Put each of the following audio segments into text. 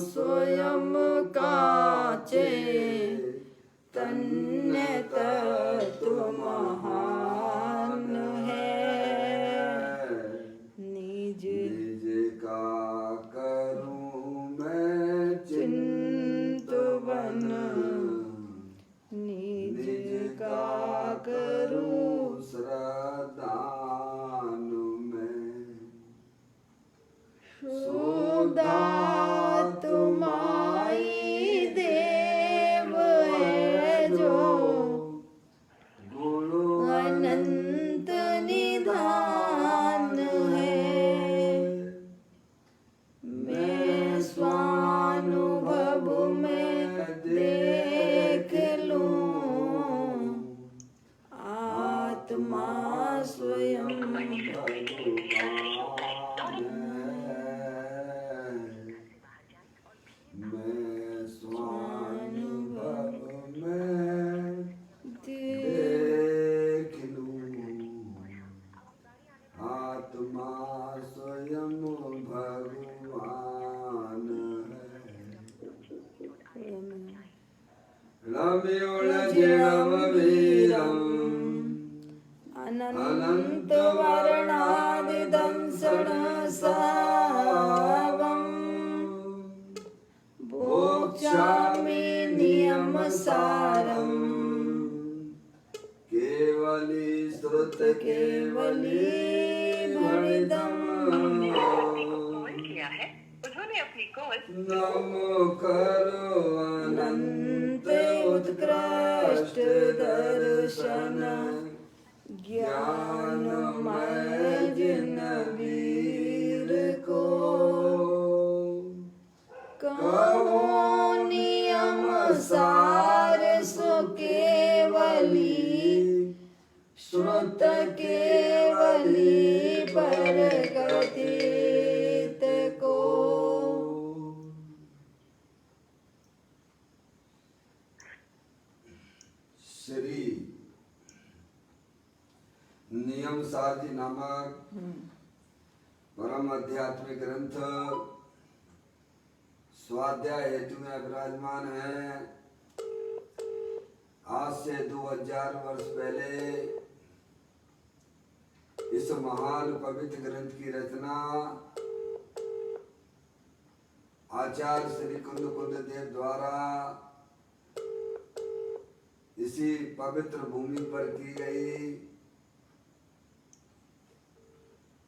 स्वयं काचे तन्य तत्व महान है। निज का करूं मैं चिंतवन निज का करूं श्रद्धान में। सुधा तुम्हारी देव है जो अनंत निधान है। मैं स्वानुभव में देख लूं आत्मा स्वयं मैं स्वानुभव में देख लूं आत्मा स्वयं भगवान है। रम्योळजिणं वीरम् अनंत वर्णादिदंसन सावम् भोक्ष्यामि नियम सारम् केवली श्रुत केवली भणिदम्। उन्होंने अपनी कॉल नमो करो अनंत उत्कृष्ट दर्शन ज्ञानमय जिन वीर को कहो नियम सार सो केवली श्रुत केवली परगतित को। श्री नियम सारजी नामक परम आध्यात्मिक ग्रंथ स्वाध्याय हेतु में विराजमान है। आज से 2000 वर्ष पहले इस महान पवित्र ग्रंथ की रचना आचार्य श्री कुंद देव द्वारा इसी पवित्र भूमि पर की गई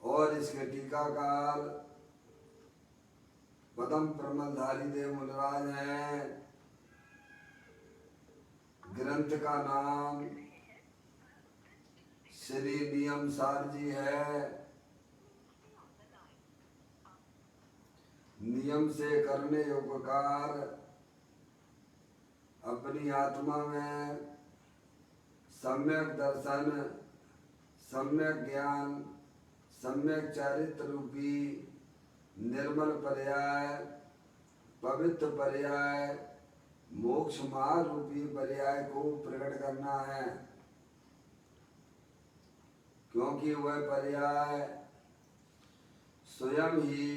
और इसके टीकाकार पदम प्रमलधारी देव मुनिराज हैं। ग्रंथ का नाम श्री नियम सार जी है। नियम से करने उपकार अपनी आत्मा में सम्यक दर्शन, सम्यक ज्ञान, सम्यक चारित्र रूपी निर्मल पर्याय, पवित्र पर्याय, मोक्ष मार्ग रूपी पर्याय को प्रकट करना है। क्योंकि वह पर्याय स्वयं ही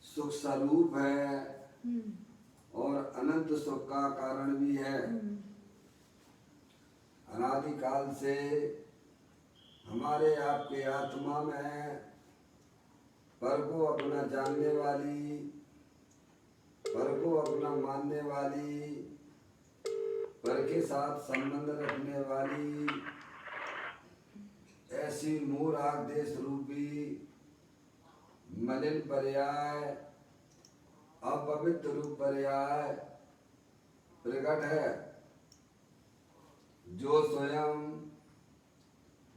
सुख स्वरूप है और अनंत सुख का कारण भी है। अनादिकाल से हमारे आपके आत्मा में पर को अपना जानने वाली, पर को अपना मानने वाली, पर के साथ संबंध रखने वाली ऐसी मूढ़ देश रूपी मलिन पर्याय, अपवित्र रूप पर्याय प्रकट है, जो स्वयं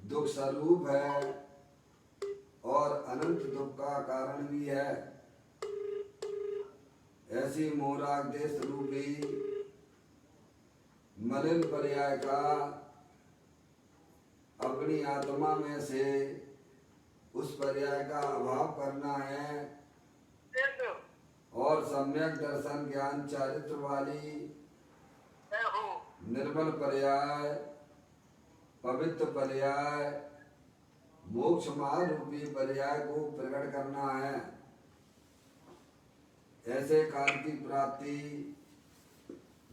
दुख स्वरूप है और अनंत दुख का कारण भी है। ऐसी मोराग देश रूपी मलिन पर्याय का अपनी आत्मा में से उस पर्याय का अभाव करना है और सम्यक दर्शन ज्ञान चारित्र वाली निर्मल पर्याय, पवित्र पर्याय, मोक्ष मार्ग रूपी पर्याय को प्रकट करना है। ऐसे काल की प्राप्ति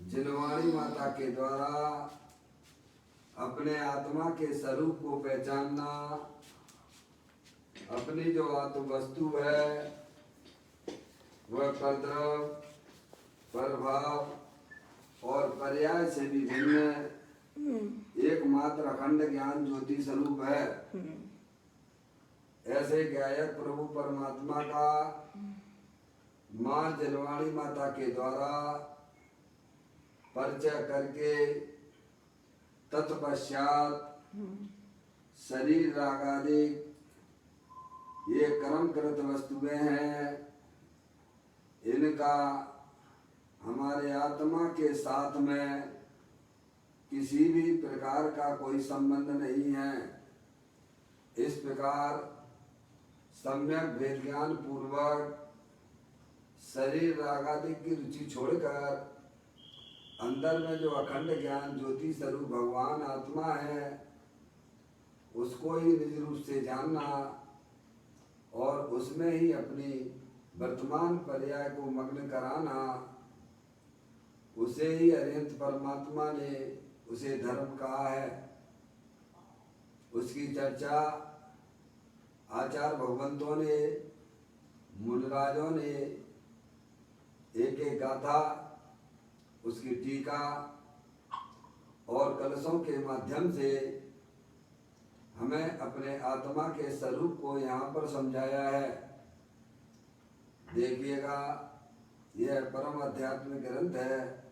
जिनवाणी माता के द्वारा अपने आत्मा के स्वरूप को पहचानना, अपनी जो आत्म वस्तु है वह परद्रव, प्रभाव और पर्याय से भी भिन्न एकमात्र अखंड ज्ञान ज्योति स्वरूप है। ऐसे गायक प्रभु परमात्मा का मां जलवाणी माता के द्वारा परिचय करके तत्पश्चात शरीर रागादि ये कर्मकृत वस्तुएं हैं, इनका हमारे आत्मा के साथ में किसी भी प्रकार का कोई संबंध नहीं है। इस प्रकार सम्यक भेद ज्ञान पूर्वक शरीर रागादि की रुचि छोड़कर अंदर में जो अखंड ज्ञान ज्योति स्वरूप भगवान आत्मा है उसको ही निज रूप से जानना और उसमें ही अपनी वर्तमान पर्याय को मग्न कराना, उसे ही अरिहंत परमात्मा ने उसे धर्म कहा है। उसकी चर्चा आचार्य भगवंतों ने, मुनिराजों ने एक एक गाथा, उसकी टीका और कलशों के माध्यम से हमें अपने आत्मा के स्वरूप को यहाँ पर समझाया है। देखिएगा, यह परम आध्यात्मिक ग्रंथ है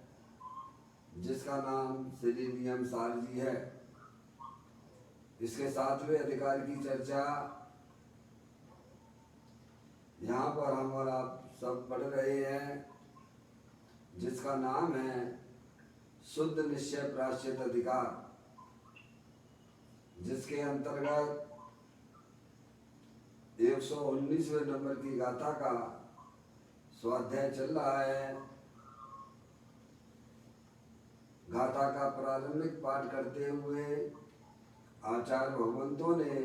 जिसका नाम श्री नियम सार जी है। इसके 7वें अधिकार की चर्चा यहाँ पर हम और आप सब पढ़ रहे हैं, जिसका नाम है शुद्ध निश्चय प्राश्चित अधिकार, जिसके अंतर्गत 119वें नंबर की गाथा का स्वाध्याय चल रहा है। गाथा का प्रारंभिक पाठ करते हुए आचार्य भगवंतों ने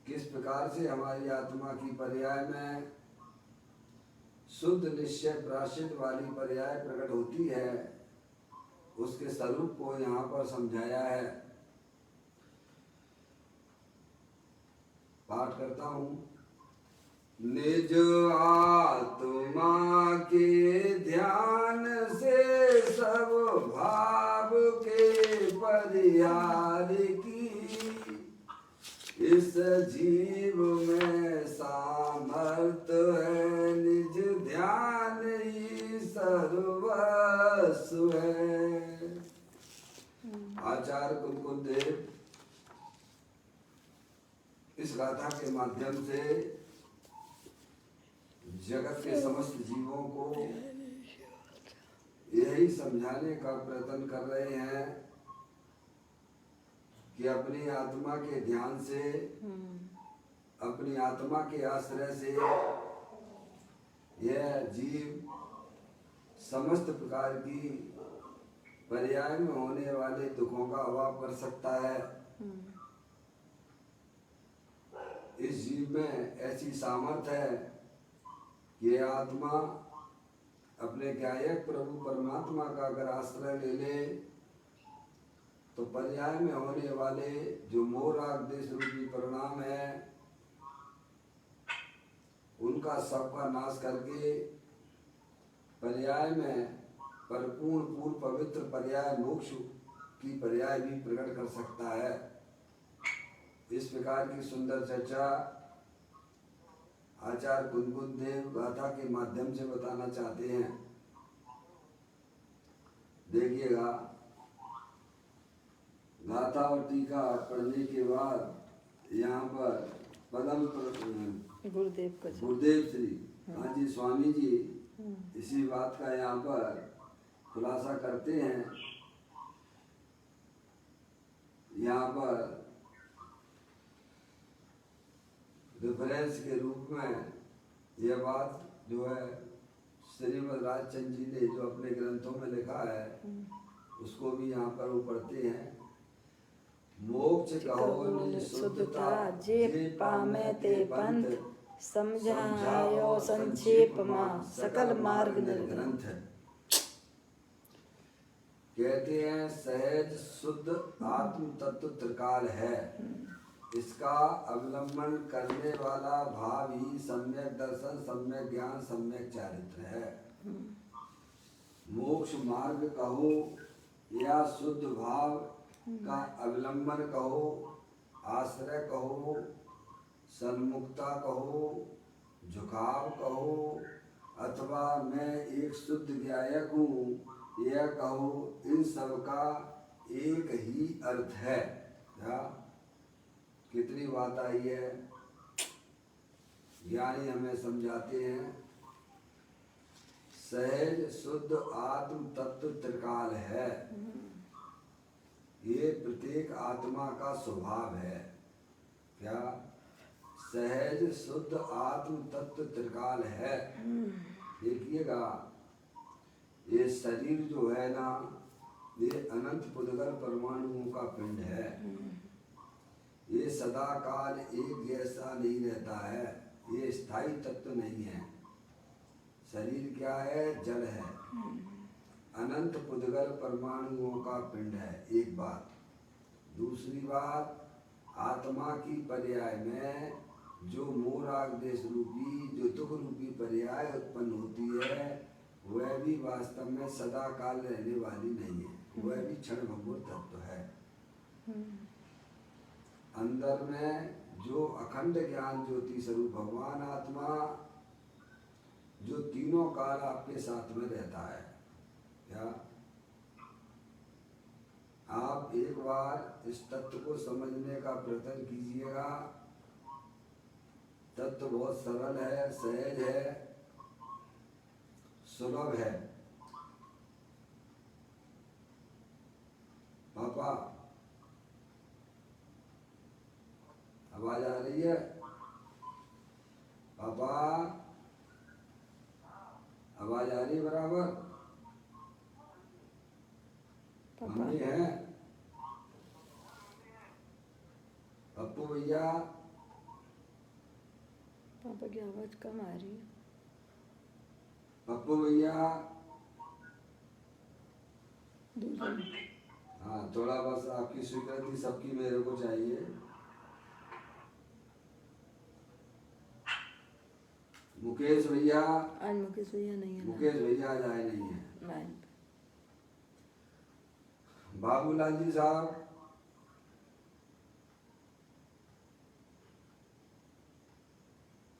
किस प्रकार से हमारी आत्मा की पर्याय में शुद्ध निश्चय प्राश्चित वाली पर्याय प्रकट होती है, उसके स्वरूप को यहाँ पर समझाया है। पाठ करता हूँ। निज आत्मा के ध्यान से सब भाव के परिहार की, इस जीव में सामर्थ्य है, निज ध्यान ही सर्वस्व है। आचार्य कुलकुल देव इस गाथा के माध्यम से जगत के समस्त जीवों को यही समझाने का प्रयत्न कर रहे हैं कि अपनी आत्मा के ध्यान से, अपनी आत्मा के आश्रय से यह जीव समस्त प्रकार की पर्याय में होने वाले दुखों का अभाव कर सकता है। इस जीव में ऐसी सामर्थ्य है कि आत्मा अपने गायक प्रभु परमात्मा का अगर आश्रय ले ले तो पर्याय में होने वाले जो मोह राग देश रूपी परिणाम है उनका सबका नाश करके पर्याय में परिपूर्ण पूर्ण पवित्र पर्याय मोक्ष की पर्याय भी प्रकट कर सकता है। इस प्रकार की सुंदर चर्चा आचार्य कुलकुल देव गाथा के माध्यम से बताना चाहते हैं। देखिएगा, गाथा और टीका पढ़ने के बाद यहाँ पर पदम गुरुदेव श्री जी स्वामी जी इसी बात का यहाँ पर खुलासा करते हैं। यहाँ पर रेफरेंस के रूप में यह बात जो है श्रीमद् राजचंद्र जी ने जो अपने ग्रंथों में लिखा है उसको भी यहाँ पर वो पढ़ते हैं। मोक्ष कहो निज शुद्धता जे पामे ते पंथ, समझायो संक्षेप में सकल मार्ग निर्ग्रंथ। कहते हैं सहज शुद्ध आत्म तत्व त्रिकाल है, इसका अवलंबन करने वाला भाव ही सम्यक दर्शन, सम्यक ज्ञान, सम्यक चारित्र है। मोक्ष मार्ग कहो या शुद्ध भाव का अवलंबन कहो, आश्रय कहो, सन्मुखता कहो, झुकाव कहो, अथवा मैं एक शुद्ध ज्ञायक हूँ यह कहो, इन सब का एक ही अर्थ है। क्या कितनी बात आई है। ज्ञानी हमें समझाते हैं सहज शुद्ध आत्म तत्व त्रिकाल है, ये प्रत्येक आत्मा का स्वभाव है। क्या सहज शुद्ध आत्म तत्व त्रिकाल है। देखिएगा ये शरीर जो है ना, ये अनंत पुद्गल परमाणुओं का पिंड है। ये सदा काल एक जैसा नहीं रहता है, ये स्थायी तत्व नहीं है। शरीर क्या है? जड़ है, अनंत पुद्गल परमाणुओं का पिंड है। एक बात। दूसरी बात, आत्मा की पर्याय में जो मोराग देश रूपी, जो दुख रूपी पर्याय उत्पन्न होती है, वह भी वास्तव में सदा काल रहने वाली नहीं है, वह भी क्षण भंगुर तत्व है। अंदर में जो अखंड ज्ञान ज्योति स्वरूप भगवान आत्मा, जो तीनों काल आपके साथ में रहता है। क्या आप एक बार इस तत्व को समझने का प्रयत्न कीजिएगा। तत्व बहुत सरल है, सहज है, सुलभ है। पापा आवाज आ रही है? पापा आवाज आ रही है बराबर? मम्मी है? पप्पू भैया? पापा की आवाज कम आ रही है। पप्पू भैया? दूसरा हाँ, थोड़ा बस आपकी स्वीकृति सबकी मेरे को चाहिए। मुकेश भैया? आज मुकेश भैया नहीं है। मुकेश भैया आज आए नहीं है। नहीं। बाबूलाल जी साहब?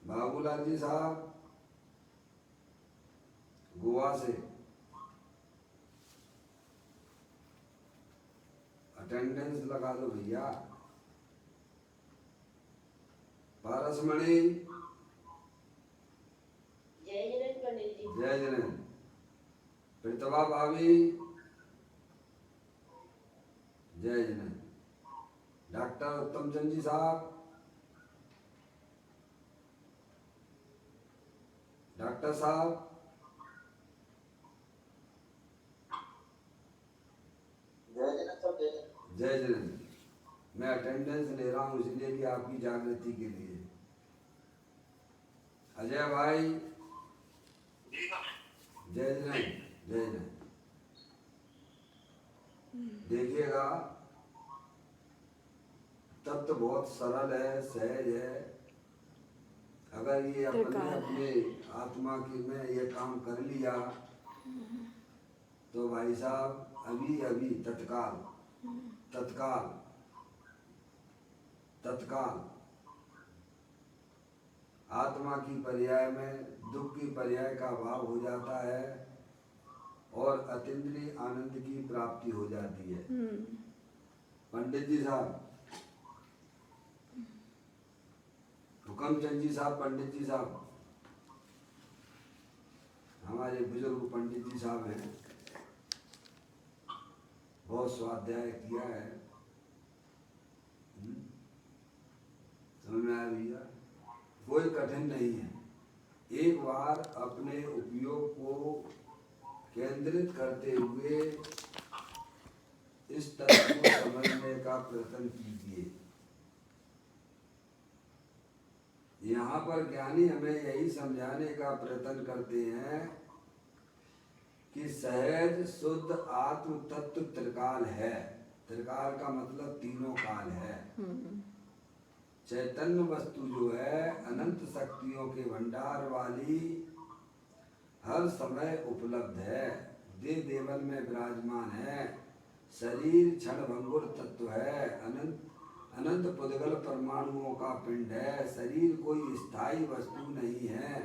बाबूलाल जी साहब गोवा से अटेंडेंस लगा दो भैया। पारसमणि? जय जगन्नाथ पंडित जी। जय जगन्नाथ। प्रतिभा भाभी? जय जगन्नाथ। डॉक्टर उत्तम चंद जी साहब? डॉक्टर साहब? जय जगन्नाथ। मैं अटेंडेंस ले रहा हूँ इसलिए कि आपकी जागृति के लिए। अजय भाई? जय जगन्नाथ। जय जगन्नाथ। देखिएगा तत्व बहुत सरल है, सहज है। अगर ये अपने अपने आत्मा की में ये काम कर लिया तो भाई साहब अभी अभी तत्काल तत्काल तत्काल आत्मा की पर्याय में दुख की पर्याय का भाव हो जाता है और अतीन्द्रिय आनंद की प्राप्ति हो जाती है। पंडित जी साहब? हुकमचंद जी साहब? पंडित जी साहब? हमारे बुजुर्ग पंडित जी साहब हैं, बहुत स्वाध्याय किया है। समझ में आया भैया? कोई कठिन नहीं है। एक बार अपने उपयोग को केंद्रित करते हुए इस तत्व को समझने का प्रयत्न कीजिए। यहाँ पर ज्ञानी हमें यही समझाने का प्रयत्न करते हैं कि सहज शुद्ध आत्म तत्व त्रिकाल है। त्रिकाल का मतलब तीनों काल है। चैतन्य वस्तु जो है अनंत शक्तियों के भंडार वाली, हर समय उपलब्ध है, देव देवन में विराजमान है। शरीर क्षण भंगुर तत्व है, अनंत पुद्गल परमाणुओं का पिंड है। शरीर कोई स्थायी वस्तु नहीं है।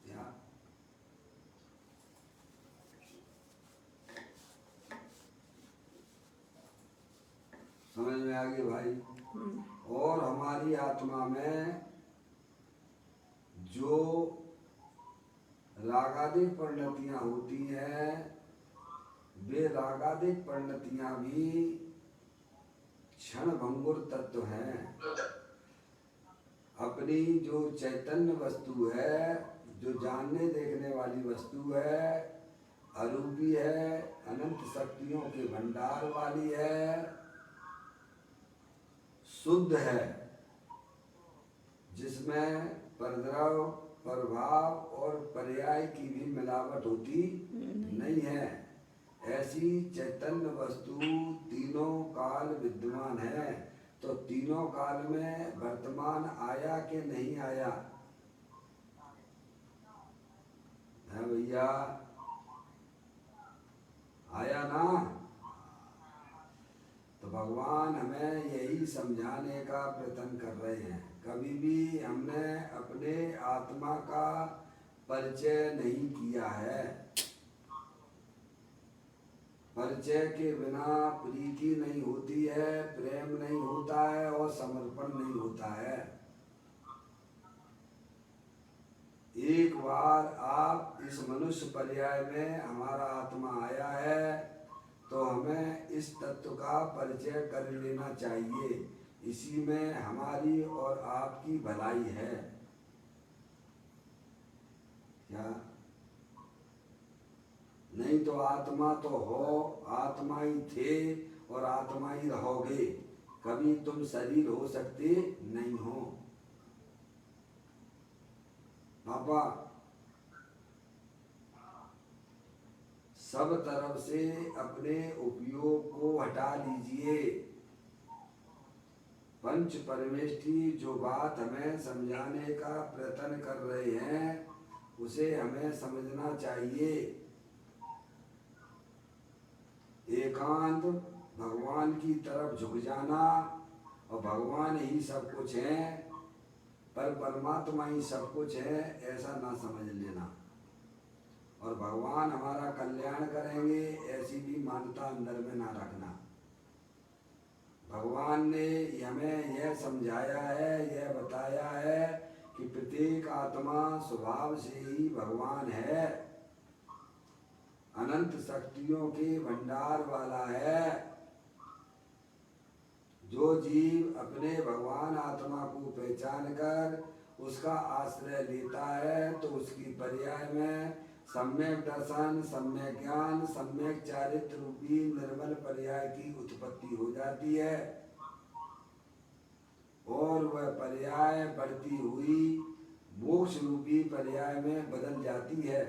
क्या समझ में आ गई भाई? और हमारी आत्मा में जो रागादिक परिणतियां होती हैं, वे रागादिक परिणतियां भी क्षण भंगुर तत्व हैं। अपनी जो चैतन्य वस्तु है, जो जानने देखने वाली वस्तु है, अरूपी है, अनंत शक्तियों के भंडार वाली है, शुद्ध है, जिसमें परद्रव, प्रभाव और पर्याय की भी मिलावट होती नहीं है। ऐसी चैतन्य वस्तु तीनों काल विद्यमान है। तो तीनों काल में वर्तमान आया कि नहीं आया है भैया? आया ना? तो भगवान हमें यही समझाने का प्रयत्न कर रहे हैं। कभी भी हमने अपने आत्मा का परिचय नहीं किया है। परिचय के बिना प्रीति नहीं होती है, प्रेम नहीं होता है और समर्पण नहीं होता है। एक बार आप इस मनुष्य पर्याय में हमारा आत्मा आया है तो हमें इस तत्व का परिचय कर लेना चाहिए। इसी में हमारी और आपकी भलाई है। क्या? नहीं तो आत्मा तो हो, आत्मा ही थे और आत्मा ही रहोगे। कभी तुम शरीर हो सकते नहीं हो। पापा, सब तरफ से अपने उपयोग को हटा लीजिए। पंच परमेष्ठी जो बात हमें समझाने का प्रयत्न कर रहे हैं, उसे हमें समझना चाहिए। एकांत, भगवान की तरफ झुक जाना, और भगवान ही सब कुछ है, पर परमात्मा ही सब कुछ है, ऐसा ना समझ लेना। और भगवान हमारा कल्याण करेंगे, ऐसी भी मान्यता अंदर में ना रखना। भगवान ने हमें यह समझाया है, यह बताया है कि प्रत्येक आत्मा स्वभाव से ही भगवान है, अनंत शक्तियों के भंडार वाला है। जो जीव अपने भगवान आत्मा को पहचान कर उसका आश्रय लेता है तो उसकी पर्याय में सम्यक दर्शन, सम्यक ज्ञान, सम्यक चारित्र रूपी निर्मल पर्याय की उत्पत्ति हो जाती है। और वह पर्याय बढ़ती हुई मोक्ष रूपी पर्याय में बदल जाती है।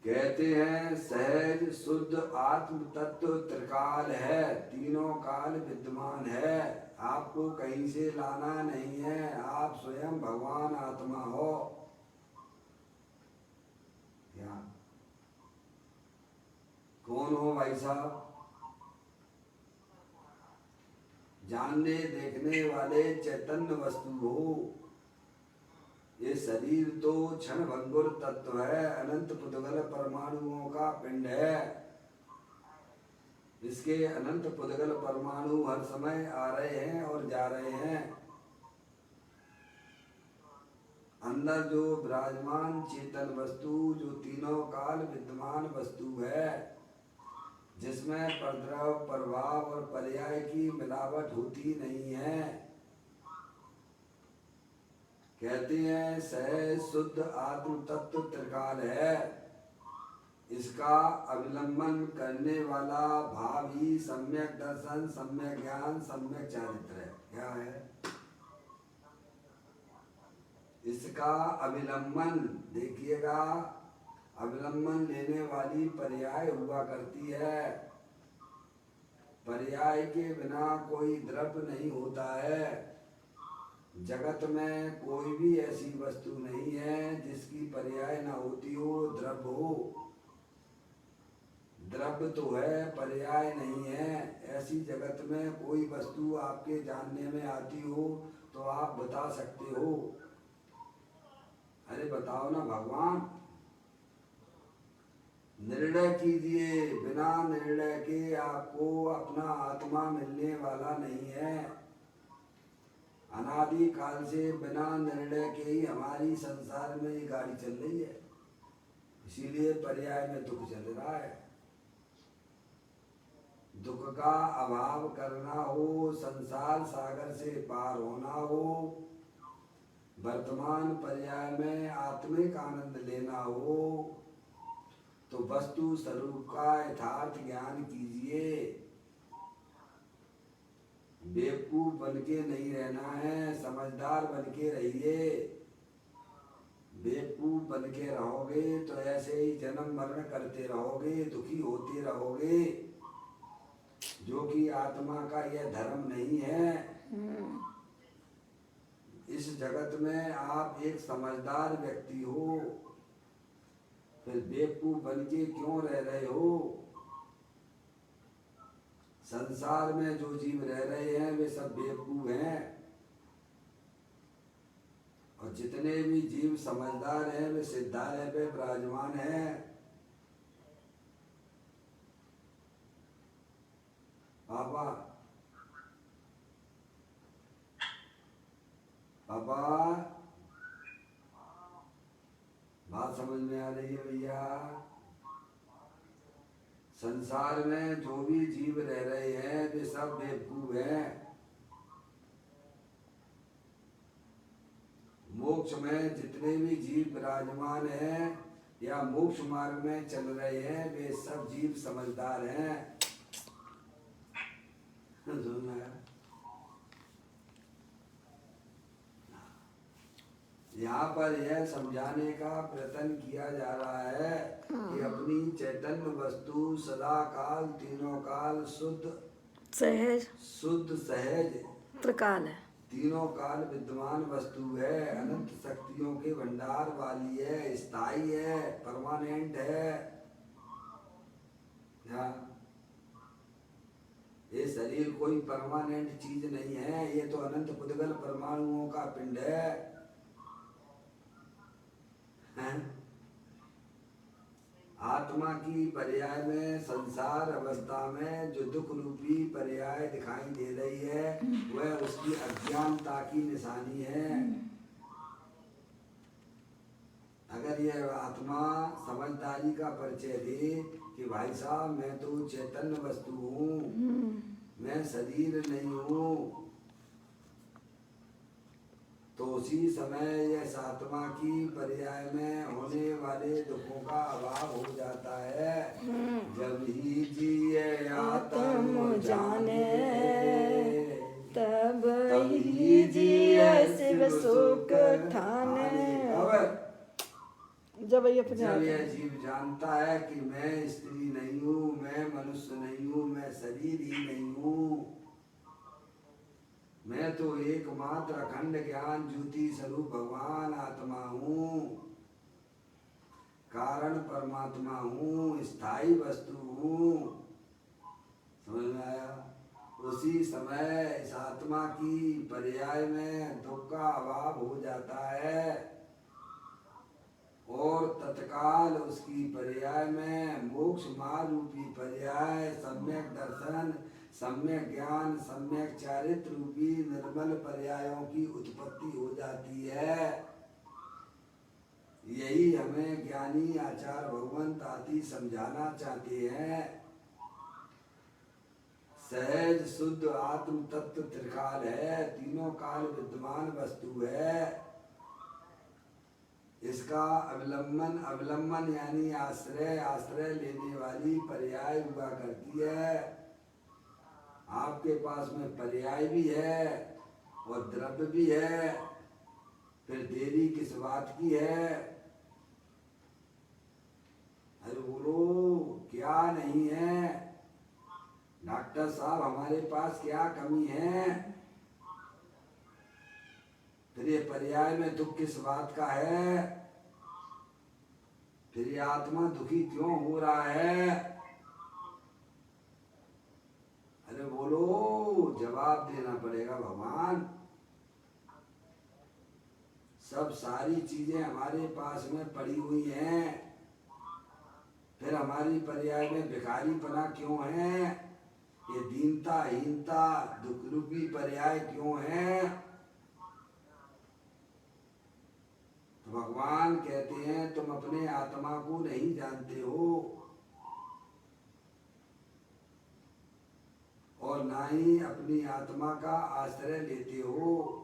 कहते हैं सहज शुद्ध आत्म तत्व त्रिकाल है, तीनों काल विद्यमान है। आपको कहीं से लाना नहीं है, आप स्वयं भगवान आत्मा हो। क्या? कौन हो भाई साहब? जानने देखने वाले चैतन्य वस्तु हो। ये शरीर तो क्षण भंगुर तत्व है, अनंत पुद्गल परमाणुओं का पिंड है। इसके अनंत पुद्गल परमाणु हर समय आ रहे हैं और जा रहे हैं। अंदर जो विराजमान चेतन वस्तु, जो तीनों काल विद्यमान वस्तु है, जिसमें प्रद्रव, प्रभाव और पर्याय की मिलावट होती नहीं है, कहते हैं सहज शुद्ध आत्म तत्व त्रिकाल है। इसका अवलंबन करने वाला भाव ही सम्यक दर्शन, सम्यक ज्ञान, सम्यक चारित्र है। क्या है? इसका अवलंबन देखिएगा, अवलंबन लेने वाली पर्याय हुआ करती है। पर्याय के बिना कोई द्रव्य नहीं होता है। जगत में कोई भी ऐसी वस्तु नहीं है जिसकी पर्याय ना होती हो, द्रव्य हो। द्रव्य तो है, पर्याय नहीं है। ऐसी जगत में कोई वस्तु आपके जानने में आती हो तो आप बता सकते हो। अरे बताओ ना भगवान। निर्णय कीजिए, बिना निर्णय के आपको अपना आत्मा मिलने वाला नहीं है। अनादि काल से बिना निर्णय के ही हमारी संसार में ये गाड़ी चल रही है। इसीलिए पर्याय में दुख चल रहा है। दुख का अभाव करना हो, संसार सागर से पार होना हो, वर्तमान पर्याय में आत्मिक आनंद लेना हो तो वस्तु स्वरूप का यथार्थ ज्ञान कीजिए। बेवकूफ बन के नहीं रहना है, समझदार बन के रहिए। बेवकूफ बन के रहोगे तो ऐसे ही जन्म मरण करते रहोगे, दुखी होते रहोगे, जो कि आत्मा का यह धर्म नहीं है। इस जगत में आप एक समझदार व्यक्ति हो, फिर बेवकूफ बन के क्यों रह रहे हो? संसार में जो जीव रह रहे हैं वे सब बेवकूफ हैं, और जितने भी जीव समझदार हैं वे सिद्धालय पे विराजमान हैं। पापा पापा बात समझ में आ रही है भैया? संसार में जो भी जीव रह रहे हैं वे सब बेवकूफ हैं। मोक्ष में जितने भी जीव विराजमान हैं या मोक्ष मार्ग में चल रहे हैं वे सब जीव समझदार हैं। यहाँ पर यह समझाने का प्रयत्न किया जा रहा है कि अपनी चैतन्य वस्तु सदा काल, तीनों काल शुद्ध सहज त्रिकाल है, तीनों काल विद्यमान वस्तु है, अनंत शक्तियों के भंडार वाली है, स्थायी है, परमानेंट है। ये शरीर कोई परमानेंट चीज नहीं है, ये तो अनंत पुद्गल परमाणुओं का पिंड है। आत्मा की पर्याय में संसार अवस्था में जो दुख रूपी पर्याय दिखाई दे रही है वह उसकी अज्ञानता की निशानी है। अगर यह आत्मा समझदारी का परिचय दे कि भाई साहब मैं तो चैतन्य वस्तु हूँ, मैं शरीर नहीं हूँ, तो उसी समय यह आत्मा की पर्याय में होने वाले दुखों का अभाव हो जाता है। जब ही जिए आत्म जाने तब ही जिए शिव सुख ठाने। जब यह जीव जानता है कि मैं स्त्री नहीं हूँ, मैं मनुष्य नहीं हूँ, मैं शरीर ही नहीं हूँ, मैं तो एकमात्र अखंड ज्ञान ज्योति स्वरूप भगवान आत्मा हूँ, कारण परमात्मा हूँ, स्थायी वस्तु हूँ। समझ में आया? उसी समय इस आत्मा की पर्याय में दुख का अभाव हो जाता है और तत्काल उसकी पर्याय में मोक्ष मार्ग रूपी पर्याय, सम्यक दर्शन, सम्यक ज्ञान, सम्यक चारित्र रूपी निर्मल पर्यायों की उत्पत्ति हो जाती है। यही हमें ज्ञानी आचार्य भगवंत आदि समझाना चाहते हैं। सहज शुद्ध आत्म तत्व त्रिकाल है, तीनों काल विद्यमान वस्तु है। इसका अवलंबन, अवलंबन यानी आश्रय, आश्रय लेने वाली पर्याय हुआ करती है। आपके पास में पर्याय भी है और द्रव्य भी है, फिर देरी किस बात की है? अरे बोलो, क्या नहीं है? डॉक्टर साहब हमारे पास क्या कमी है? फिर ये पर्याय में दुख किस बात का है? फिर ये आत्मा दुखी क्यों हो रहा है? अरे बोलो, जवाब देना पड़ेगा भगवान। सब सारी चीजें हमारे पास में पड़ी हुई हैं, फिर हमारी पर्याय में भिखारीपना क्यों है? ये दीनता, हीनता, दुख रूपी पर्याय क्यों है? तो भगवान कहते हैं तुम अपने आत्मा को नहीं जानते हो और ना ही अपनी आत्मा का आश्रय लेते हो।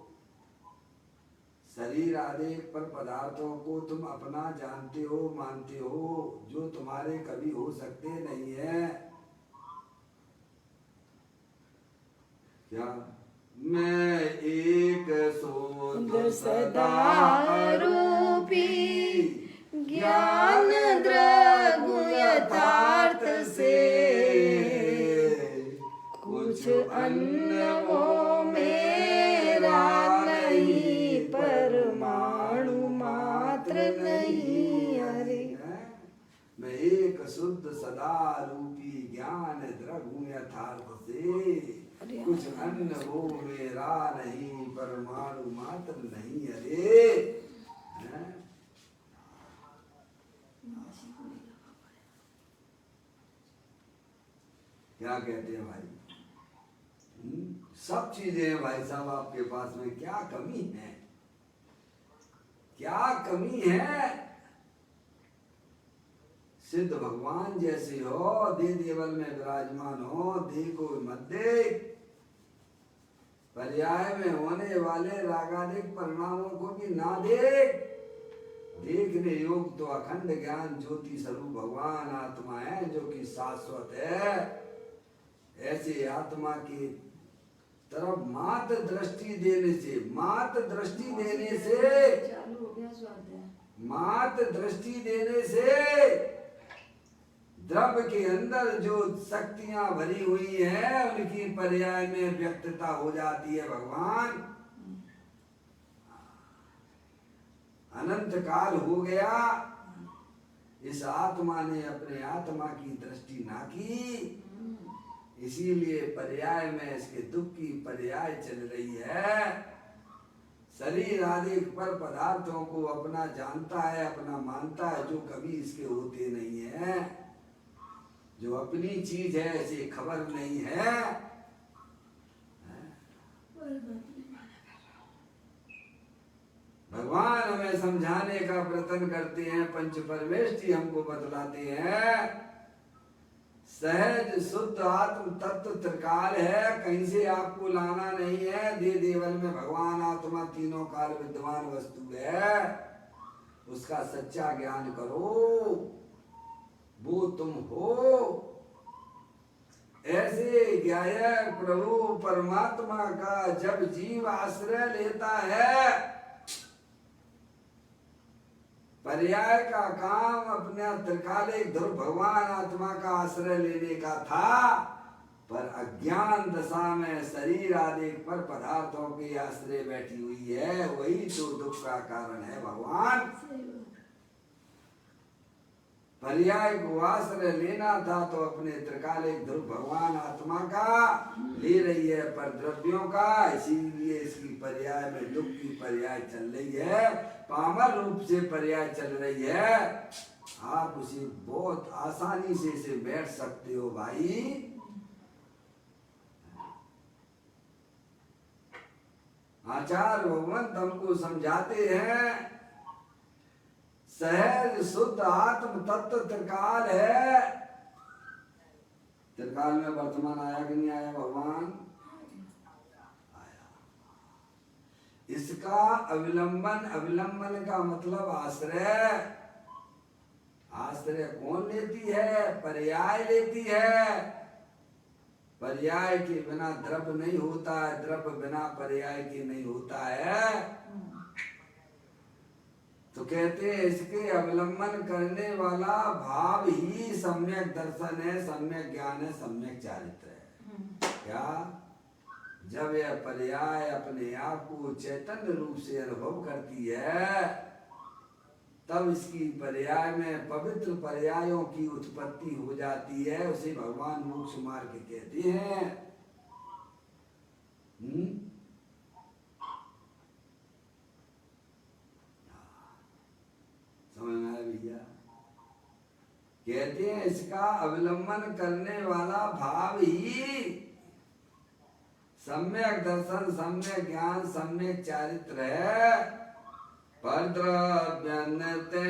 शरीर आदि पर पदार्थों को तुम अपना जानते हो, मानते हो, जो तुम्हारे कभी हो सकते नहीं है। क्या? मैं एक शुद्ध सदा रूपी ज्ञान द्रव्य यथार्थ से कुछ अन्न वो मेरा नहीं, परमाणु मात्र नहीं। अरे मैं एक शुद्ध सदा रूपी ज्ञान द्रव्य यथार्थ से कुछ अन्न वो मेरा नहीं, परमाणु मात्र नहीं। अरे क्या कहते हैं भाई? सब चीजें हैं भाई साहब आपके पास में, क्या कमी है? क्या कमी है? सिद्ध भगवान जैसे हो, दे देवल में विराजमान हो, देखो मत देख। पर्याय में होने वाले रागादिक परिणामों को भी ना देख। देखने योग तो अखंड ज्ञान ज्योति स्वरूप भगवान आत्मा है, जो कि शाश्वत है। ऐसे आत्मा की तरफ मात्र दृष्टि देने से, मात्र दृष्टि देने से, मात्र दृष्टि देने से द्रव्य के अंदर जो शक्तियां भरी हुई है उनकी पर्याय में व्यक्तता हो जाती है। भगवान अनंत काल हो गया, इस आत्मा ने अपने आत्मा की दृष्टि ना की, इसीलिए पर्याय में इसके दुख की पर्याय चल रही है। शरीर आदि पर पदार्थों को अपना जानता है, अपना मानता है, जो कभी इसके होते नहीं है। जो अपनी चीज है इसे खबर नहीं है। भगवान हमें समझाने का प्रयत्न करते हैं, पंच परमेष्ठी हमको बतलाते हैं। सहज शुद्ध आत्म तत्व त्रिकाल है, कहीं से आपको लाना नहीं है। दे देवल में भगवान आत्मा तीनों काल विद्यमान वस्तु है, उसका सच्चा ज्ञान करो, वो तुम हो। ऐसे ज्ञाय प्रभु परमात्मा का जब जीव आश्रय लेता है, पर्याय का काम अपना त्रिकालिक ध्रुव भगवान आत्मा का आश्रय लेने का था, पर अज्ञान दशा में शरीर आदि पर पदार्थों के आश्रय बैठी हुई है, वही तो दुख का कारण है। भगवान पर्याय को आश्रय लेना था तो अपने त्रिकालिक ध्रुव भगवान आत्मा का ले रही है, पर द्रव्यों का, इसीलिए इसकी पर्याय में दुख की पर्याय चल रही है, पामर रूप से पर्याय चल रही है। आप उसे बहुत आसानी से इसे बैठ सकते हो भाई। आचार्य भगवंत हमको समझाते हैं, सहज शुद्ध आत्म तत्व त्रिकाल है। त्रिकाल में वर्तमान आया कि नहीं आया? भगवान आया। इस इसका अवलंबन, अवलंबन का मतलब आश्रय। आश्रय कौन लेती है? पर्याय लेती है। पर्याय के बिना द्रव्य नहीं होता है, द्रव्य बिना पर्याय के नहीं होता है। तो कहते हैं इसके अवलंबन करने वाला भाव ही सम्यक दर्शन है, सम्यक ज्ञान है, सम्यक चारित्र है। क्या? जब यह पर्याय अपने आप को चैतन्य रूप से अनुभव करती है, तब इसकी पर्याय में पवित्र पर्यायों की उत्पत्ति हो जाती है। उसे भगवान मोक्ष मार्ग कहते हैं। समझ में आया भैया? कहते हैं इसका अवलंबन करने वाला भाव ही सम्यक दर्शन, सम्यक ज्ञान, सम्यक चारित्र है। पर द्रव्यन्यते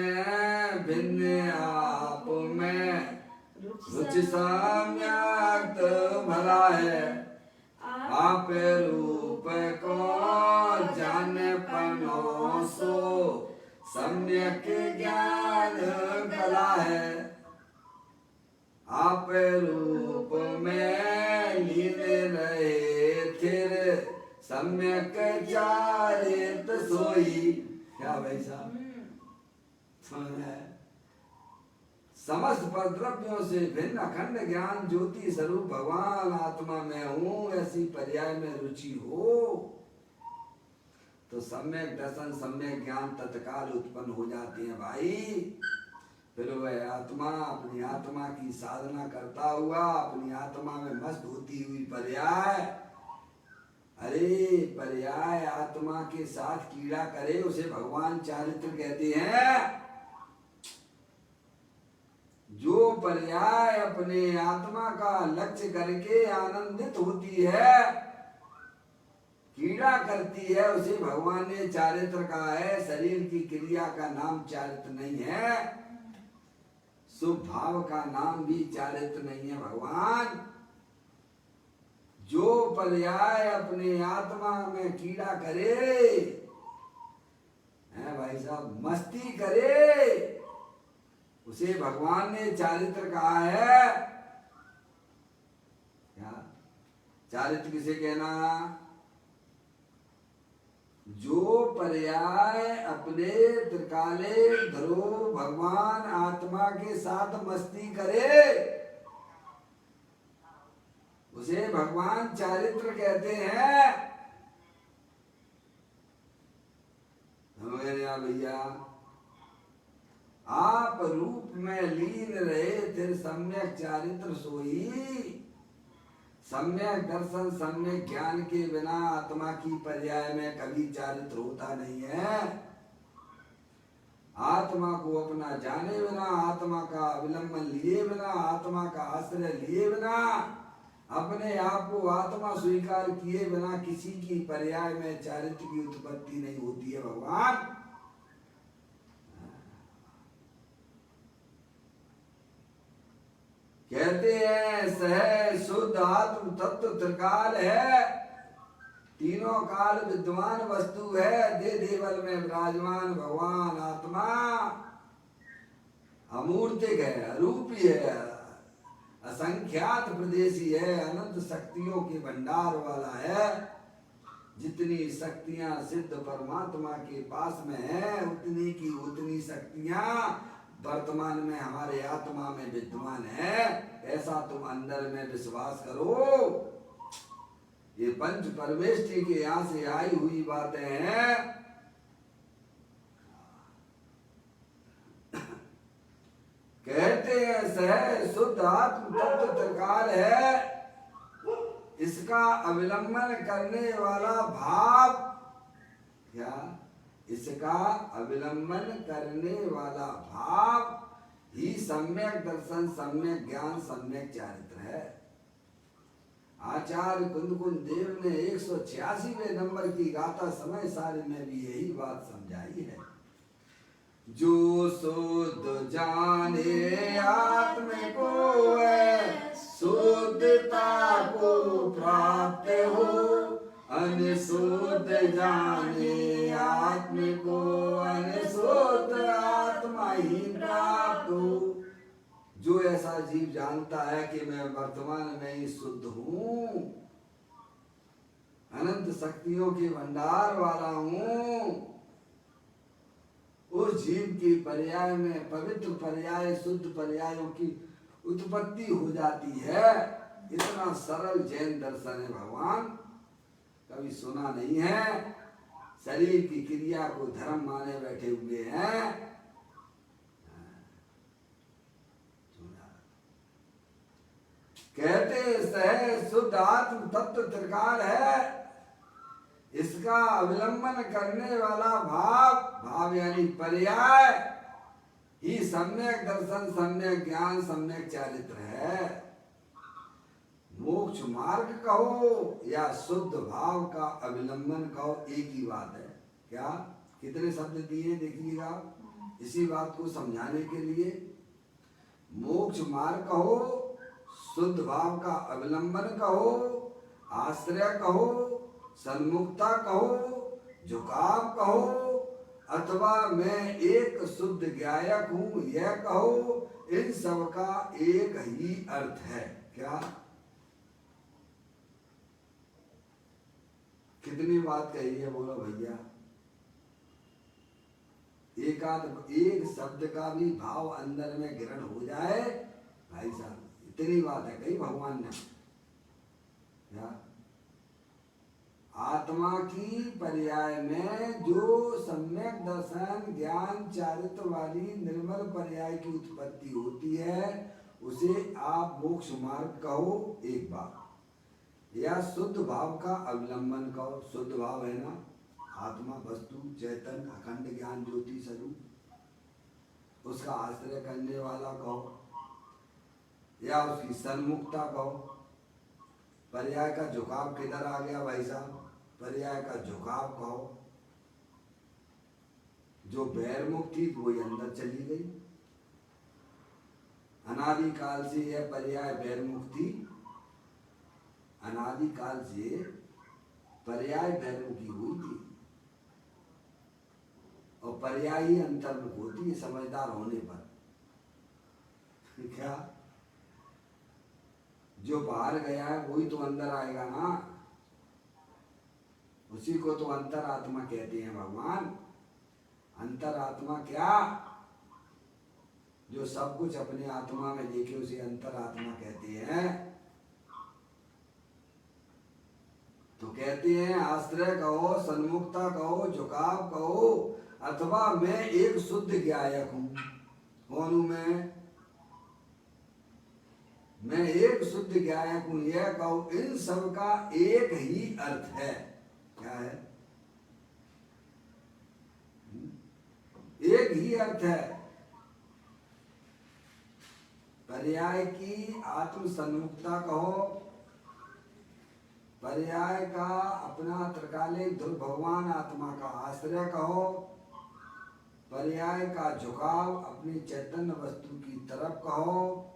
भिन्न आप में रुचि सम्यक भला है। आप रूप को जाने पनो सो सम्यक ज्ञान कला है। आप रूप में लीन रहे थिर सम्यक चारित सोई। क्या भाई साहब समझ है? समस्त परद्रव्यों से भिन्न अखंड ज्ञान ज्योति स्वरूप भगवान आत्मा में हूँ, ऐसी पर्याय में रुचि हो तो सम्यक दर्शन, सम्यक ज्ञान तत्काल उत्पन्न हो जाते हैं भाई। फिर वह आत्मा अपनी आत्मा की साधना करता हुआ अपनी आत्मा में मस्त होती हुई पर्याय, अरे पर्याय आत्मा के साथ कीड़ा करे उसे भगवान चारित्र कहते हैं। जो पर्याय अपने आत्मा का लक्ष्य करके आनंदित होती है, कीड़ा करती है, उसे भगवान ने चारित्र कहा है। शरीर की क्रिया का नाम चारित्र नहीं है, शुभ भाव का नाम भी चारित्र नहीं है। भगवान जो पर्याय अपने आत्मा में कीड़ा करे है भाई साहब, मस्ती करे, उसे भगवान ने चारित्र कहा है। क्या चारित्र किसे कहना? जो पर्याय अपने त्रिकाले ध्रुव भगवान आत्मा के साथ मस्ती करे उसे भगवान चारित्र कहते हैं। भैया आप रूप में लीन रहे फिर सम्यक चारित्र सोई। सम्यक दर्शन, सम्यक ज्ञान के बिना आत्मा की पर्याय में कभी चारित्र होता नहीं है। आत्मा को अपना जाने बिना, आत्मा का अवलंबन लिए बिना, आत्मा का आश्रय लिए बिना, अपने आप को आत्मा स्वीकार किए बिना किसी की पर्याय में चारित्र की उत्पत्ति नहीं होती है। भगवान कहते हैं सह शुद्ध आत्म तत्व त्रिकाल है, तीनों काल विद्वान वस्तु है। दे देवल में विराजमान भगवान आत्मा अमूर्तिक है, अरूपी है, असंख्यात प्रदेशी है, अनंत शक्तियों के भंडार वाला है। जितनी शक्तियां सिद्ध परमात्मा के पास में है, उतनी की उतनी शक्तियां वर्तमान में हमारे आत्मा में विद्यमान है। ऐसा तुम अंदर में विश्वास करो। ये पंच परमेष्टि के यहाँ से आई हुई बातें हैं। कहते हैं सह शुद्ध आत्म तत्व त्रिकाल है, इसका अवलंबन करने वाला भाव, क्या इसका अवलंबन करने वाला भाव ही सम्यक दर्शन, सम्यक ज्ञान, सम्यक चारित्र है। आचार्य कुंदकुंद देव ने 186वें नंबर की गाथा समय सारे में भी यही बात समझाई है। जो शुद्ध जाने आत्म को है, शुद्धता को प्राप्त हो, अनशुद्ध जाने आत्मिको अनिशुद्ध आत्मा ही प्राप्त हो। जो ऐसा जीव जानता है कि मैं वर्तमान में ही शुद्ध हूँ, अनंत शक्तियों के भंडार वाला हूँ, उस जीव की पर्याय में पवित्र पर्याय शुद्ध पर्यायों की उत्पत्ति हो जाती है। इतना सरल जैन दर्शन है भगवान, कभी सुना नहीं है। शरीर की क्रिया को धर्म माने बैठे हुए हैं। कहते सह शुद्ध आत्म तत्व त्रिकाल है। इसका अवलंबन करने वाला भाव यानी पर्याय ही सम्यक दर्शन, सम्यक ज्ञान, सम्यक चारित्र है। मोक्ष मार्ग कहो या शुद्ध भाव का अवलंबन कहो, एक ही बात है। क्या कितने शब्द दिए देखिएगा इसी बात को समझाने के लिए। मोक्ष मार्ग कहो, शुद्ध भाव का अवलंबन कहो, आश्रय कहो, सन्मुखता कहो, झुकाव कहो, अथवा मैं एक शुद्ध ज्ञायक हूं यह कहो, इन सब का एक ही अर्थ है। क्या कितनी बात कही है बोलो भैया। एक शब्द का भी भाव अंदर में ग्रहण हो जाए भाई साहब, इतनी बात है कही भगवान ने। क्या आत्मा की पर्याय में जो सम्यक दर्शन ज्ञान चारित्र वाली निर्मल पर्याय की उत्पत्ति होती है उसे आप मोक्ष मार्ग कहो एक बार, या शुद्ध भाव का अवलंबन कहो। शुद्ध भाव है ना आत्मा, वस्तु, चैतन्य, अखंड ज्ञान ज्योति स्वरूप, उसका आश्रय करने वाला कहो, या उसकी सन्मुखता कहो। पर्याय का झुकाव किधर आ गया भाई साहब, पर्याय का झुकाव कहो। जो बैरमुख थी वही अंदर चली गई। अनादि काल से यह पर्याय बैरमुख थी, अनादि काल से पर्याय बैरमुखी हुई थी, और पर्याय ही अंतर्मुख होती है समझदार होने पर। क्या जो बाहर गया है वही तो अंदर आएगा ना, उसी को तो अंतरात्मा कहते हैं भगवान। अंतरात्मा क्या, जो सब कुछ अपने आत्मा में देखे उसे अंतरात्मा कहते हैं। तो कहते हैं आश्रय कहो, सन्मुखता कहो, झुकाव कहो, अथवा मैं एक शुद्ध ज्ञायक हूं। कौन हूं मैं एक शुद्ध ज्ञायक हूं यह कहो, इन सब का एक ही अर्थ है। क्या है, एक ही अर्थ है। पर्याय की आत्म सन्मुखता कहो, पर्याय का अपना त्रिकालिक ध्रुव भगवान आत्मा का आश्रय कहो, पर्याय का झुकाव अपनी चैतन्य वस्तु की तरफ कहो।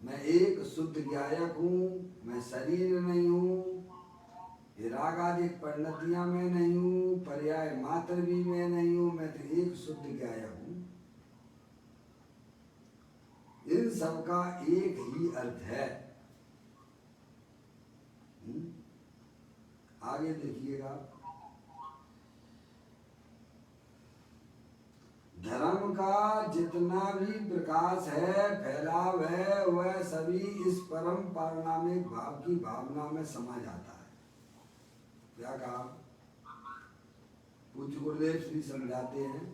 मैं एक शुद्ध ज्ञायक हूँ, मैं शरीर नहीं हूँ, ये राग आदि परिणतियां में नहीं हूँ, पर्याय मात्र भी मैं नहीं हूँ, मैं तो एक शुद्ध ज्ञायक हूँ। इन सब का एक ही अर्थ है। आगे देखिएगा, धर्म का जितना भी प्रकाश है फैलाव है वह सभी इस परम पारणामिक भाव की भावना में समा जाता है। क्या कहा पूज्य गुरुदेव श्री समझाते हैं,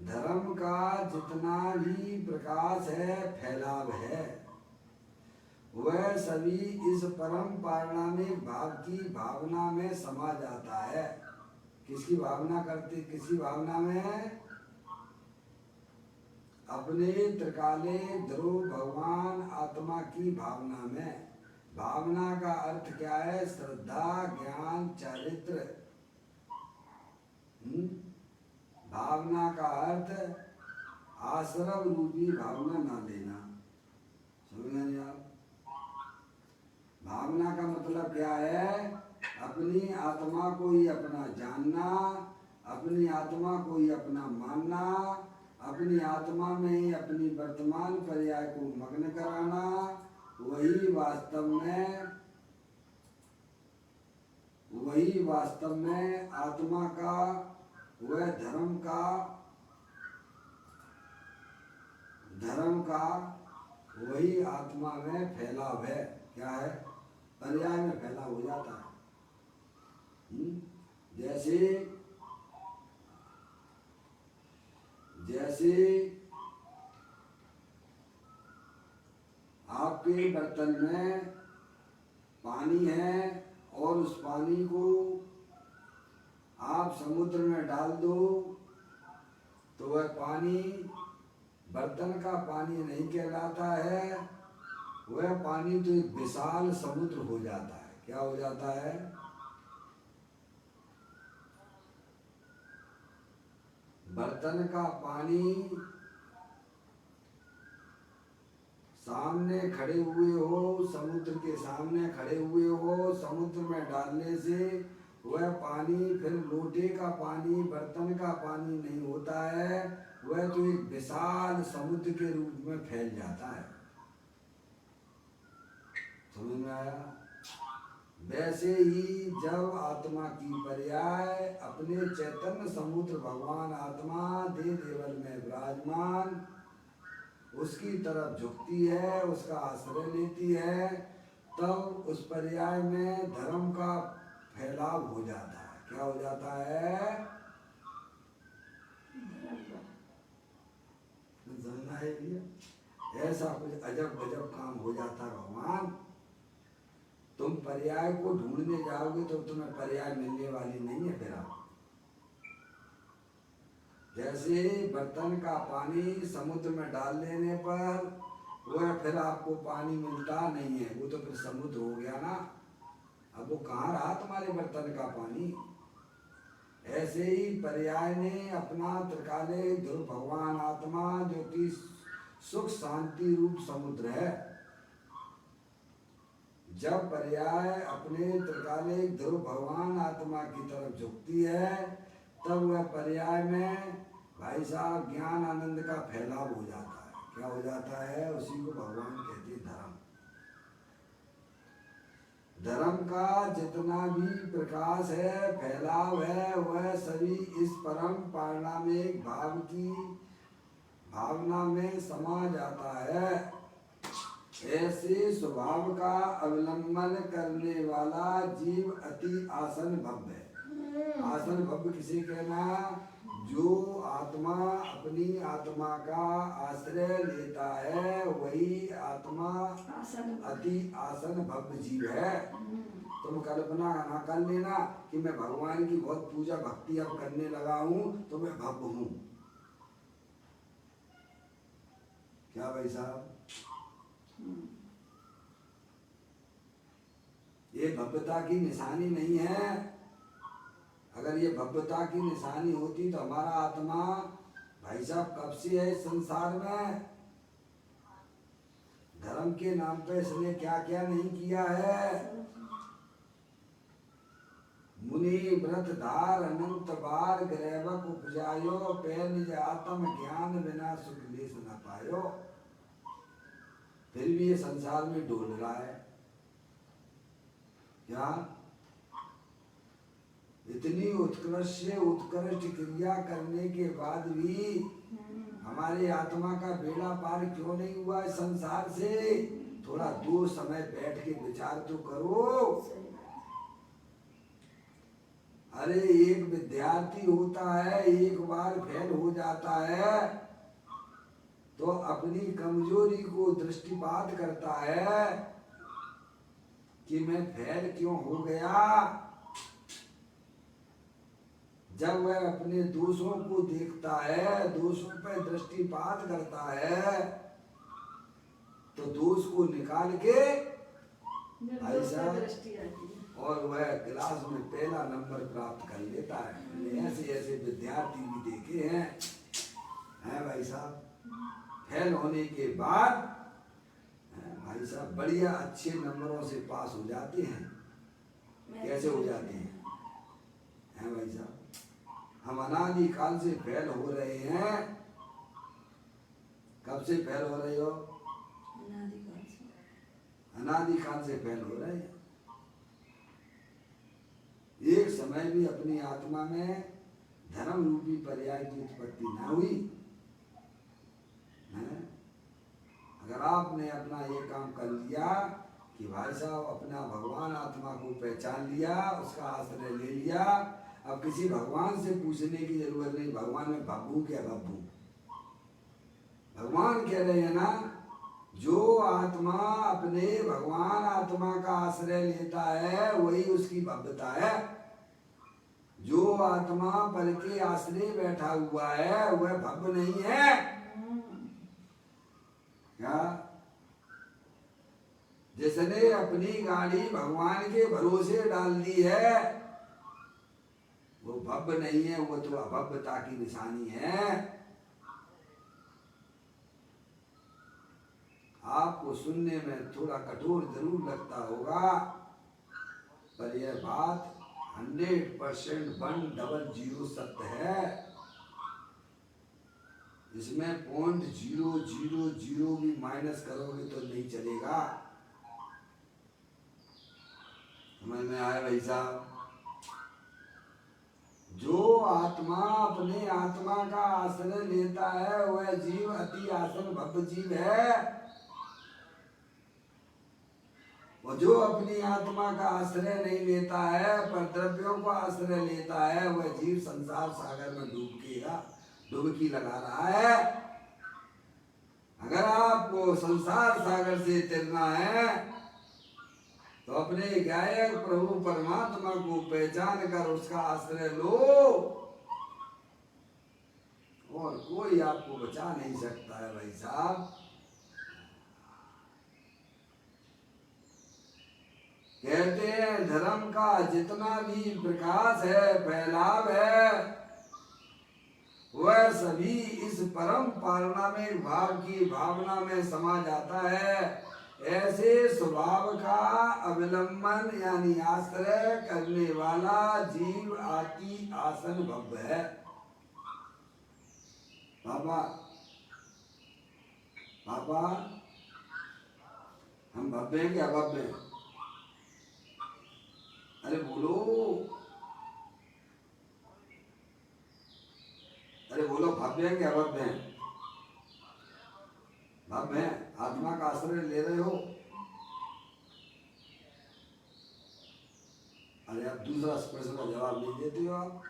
धर्म का जितना भी प्रकाश है फैलाव है वह सभी इस परम पारणामिक भाव की भावना में समा जाता है। किसकी भावना करते, किसी भावना में, अपने त्रिकाले ध्रुव भगवान आत्मा की भावना में। भावना का अर्थ क्या है, श्रद्धा, ज्ञान, चारित्र। भावना का अर्थ आश्रव रूपी भावना ना लेना। समझ गए आप? भावना का मतलब क्या है, अपनी आत्मा को ही अपना जानना, अपनी आत्मा को ही अपना मानना, अपनी आत्मा में ही अपनी वर्तमान पर्याय को मग्न कराना, वही वास्तव में आत्मा का वह धर्म का वही आत्मा में फैलाव है। क्या है? पर्याय में फैलाव हो जाता है। जैसे आपके बर्तन में पानी है और उस पानी को आप समुद्र में डाल दो तो वह पानी बर्तन का पानी नहीं कहलाता है, वह पानी तो एक विशाल समुद्र हो जाता है। क्या हो जाता है? बर्तन का पानी सामने खड़े हुए हो, समुद्र के सामने खड़े हुए हो, समुद्र में डालने से वह पानी फिर लोटे का पानी, बर्तन का पानी नहीं होता है, वह तो एक विशाल समुद्र के रूप में फैल जाता है। समझ में आया? वैसे ही जब आत्मा की पर्याय अपने चैतन्य समुद्र भगवान आत्मा देह देवल में विराजमान उसकी तरफ झुकती है, उसका आश्रय लेती है, तब उस पर्याय में धर्म का फैलाव हो जाता है। क्या हो जाता है? जानना है भैया, ऐसा कुछ अजब गजब काम हो जाता है। भगवान, तुम पर्याय को ढूंढने जाओगे तो तुम्हें पर्याय मिलने वाली नहीं है। फिर आप जैसे बर्तन का पानी समुद्र में डाल देने पर वह फिर आपको पानी मिलता नहीं है, वो तो फिर समुद्र हो गया ना। अब वो कहाँ रहा तुम्हारे बर्तन का पानी? ऐसे ही पर्याय ने अपना त्रिकालिक ध्रुव भगवान आत्मा जो कि सुख शांति रूप समुद्र है, जब पर्याय अपने त्रिकालिक ध्रुव भगवान आत्मा की तरफ झुकती है तब वह पर्याय में भाई साहब ज्ञान आनंद का फैलाव हो जाता है। क्या हो जाता है? उसी को भगवान कहते हैं धर्म। धर्म का जितना भी प्रकाश है, फैलाव है, वह सभी इस परम पारणामिक भाव की भावना में समा जाता है। ऐसे स्वभाव का अवलंबन करने वाला जीव अति आसन भव्य है। आसन भव्य किसे कहना? जो आत्मा अपनी आत्मा का आश्रय लेता है वही आत्मा अति आसन भव्य जीव है। तुम कल्पना ना कर लेना कि मैं भगवान की बहुत पूजा भक्ति अब करने लगा हूं तो मैं भव्य हूं। क्या भाई साहब? ये भव्यता की निशानी नहीं है। अगर ये भव्यता की निशानी होती तो हमारा आत्मा भाई साहब कब से है इस संसार में। धर्म के नाम पे इसने क्या क्या नहीं किया है। मुनि व्रत धार अनंत बार ग्रैवक उपजायो, पे निज आत्म ज्ञान बिना सुख लेस न पायो। फिर भी ये संसार में डोल रहा है। क्या इतनी उत्कृष्ट क्रिया करने के बाद भी हमारे आत्मा का बेड़ा पार क्यों नहीं हुआ इस संसार से? थोड़ा दो समय बैठ के विचार तो करो। अरे एक विद्यार्थी होता है, एक बार फेल हो जाता है तो अपनी कमजोरी को दृष्टिपात करता है कि मैं फेल क्यों हो गया। जब वह अपने दोषों को देखता है, दोषों पर दृष्टिपात करता है तो दोष को निकाल के ऐसा और वह क्लास में पहला नंबर प्राप्त कर लेता है। ऐसे ऐसे विद्यार्थी भी देखे हैं भाई साहब। फेल होने के बाद भाई साहब बढ़िया अच्छे नंबरों से पास हो जाते हैं। कैसे कैसे हो जाते हैं भाई साहब? हम अनादि काल से फैल हो रहे हैं। कब से फैल हो रहे हो? अनादिकाल से। अनादि काल से फैल हो रहे हैं। एक समय भी अपनी आत्मा में धर्म रूपी पर्याय की उत्पत्ति न हुई है? अगर आपने अपना ये काम कर लिया कि भाई साहब अपना भगवान आत्मा को पहचान लिया, उसका आश्रय ले लिया, अब किसी भगवान से पूछने की जरूरत नहीं, भगवान में भब्बू क्या भब्बू। भगवान कह रहे हैं ना, जो आत्मा अपने भगवान आत्मा का आश्रय लेता है वही उसकी भव्यता है। जो आत्मा पर के आश्रय बैठा हुआ है वह भव्य नहीं है। क्या? जिसने अपनी गाड़ी भगवान के भरोसे डाल दी है वो भव्य नहीं है, वो तो अभव्यता की निशानी है। आपको सुनने में थोड़ा कठोर जरूर लगता होगा, पर यह बात 100% 100 सत्य है। इसमें 0.000 भी माइनस करोगे तो नहीं चलेगा। समझ में आया भाई साहब? जो आत्मा अपने आत्मा का आश्रय लेता है वह जीव अति आसन भव्य जीव है, और जो अपनी आत्मा का आश्रय नहीं लेता है पर द्रव्यों का आश्रय लेता है वह जीव संसार सागर में डुबकी लगा रहा है। अगर आपको संसार सागर से तैरना है तो अपने गायक प्रभु परमात्मा को पहचान कर उसका आश्रय लो, और कोई आपको बचा नहीं सकता है भाई साहब। कहते हैं धर्म का जितना भी प्रकाश है, फैलाव है, वह सभी इस परम पारणामिक भाव की भावना में समा जाता है। ऐसे स्वभाव का अवलंबन यानी आश्रय करने वाला जीव अति आसन भव्य है। पापा पापा हम भव्य हैं कि अभव्य हैं? अरे बोलो, अरे बोलो, भव्य हैं कि अभव्य हैं? भव्य हैं। आत्मा का आश्रय ले रहे हो। अरे आप दूसरा प्रश्न का जवाब नहीं देते हो आप।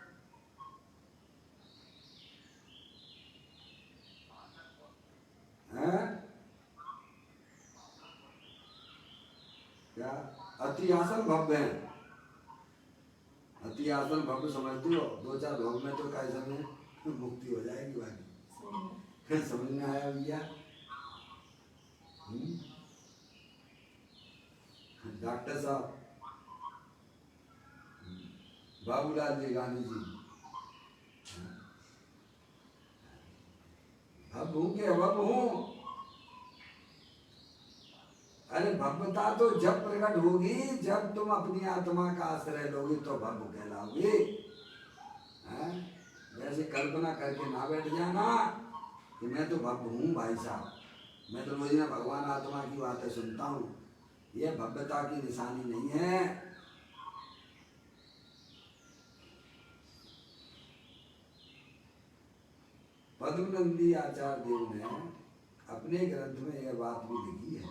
हैं? क्या अति आसन भव्य हैं? अति आसन भव्य समझते हो? 2-4 भव्य में तो कैसे में मुक्ति हो जाएगी। बाकी समझ में आया भैया? डॉक्टर साहब, बाबूलाल जी गांधी जी, भव्य हूं कि अभव्य हूं? अरे भव्यता तो जब प्रकट होगी जब तुम अपनी आत्मा का आश्रय लोगे तो भव्य कहलाओगे। वैसे कल्पना करके ना बैठ जाना कि मैं तो भव्य हूँ भाई साहब, मैं तो रोज ना भगवान आत्मा की बातें सुनता हूँ। यह भव्यता की निशानी नहीं है। पद्मनंदी आचार्य देव ने अपने ग्रंथ में यह बात भी लिखी है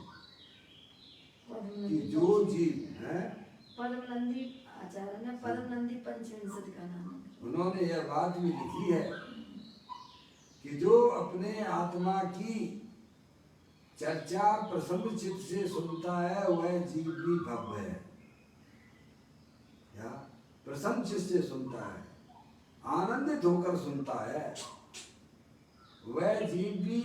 कि जो जीव है, पद्मनंदी आचार्य ने पद्मनंदी पंचविंशति का नाम है, उन्होंने यह बात भी लिखी है कि जो अपने आत्मा की चर्चा प्रसन्न चित्त से सुनता है वह जीव भी भव्य है। या प्रसन्न चित्त से सुनता है, आनंदित होकर सुनता है, वह जीव भी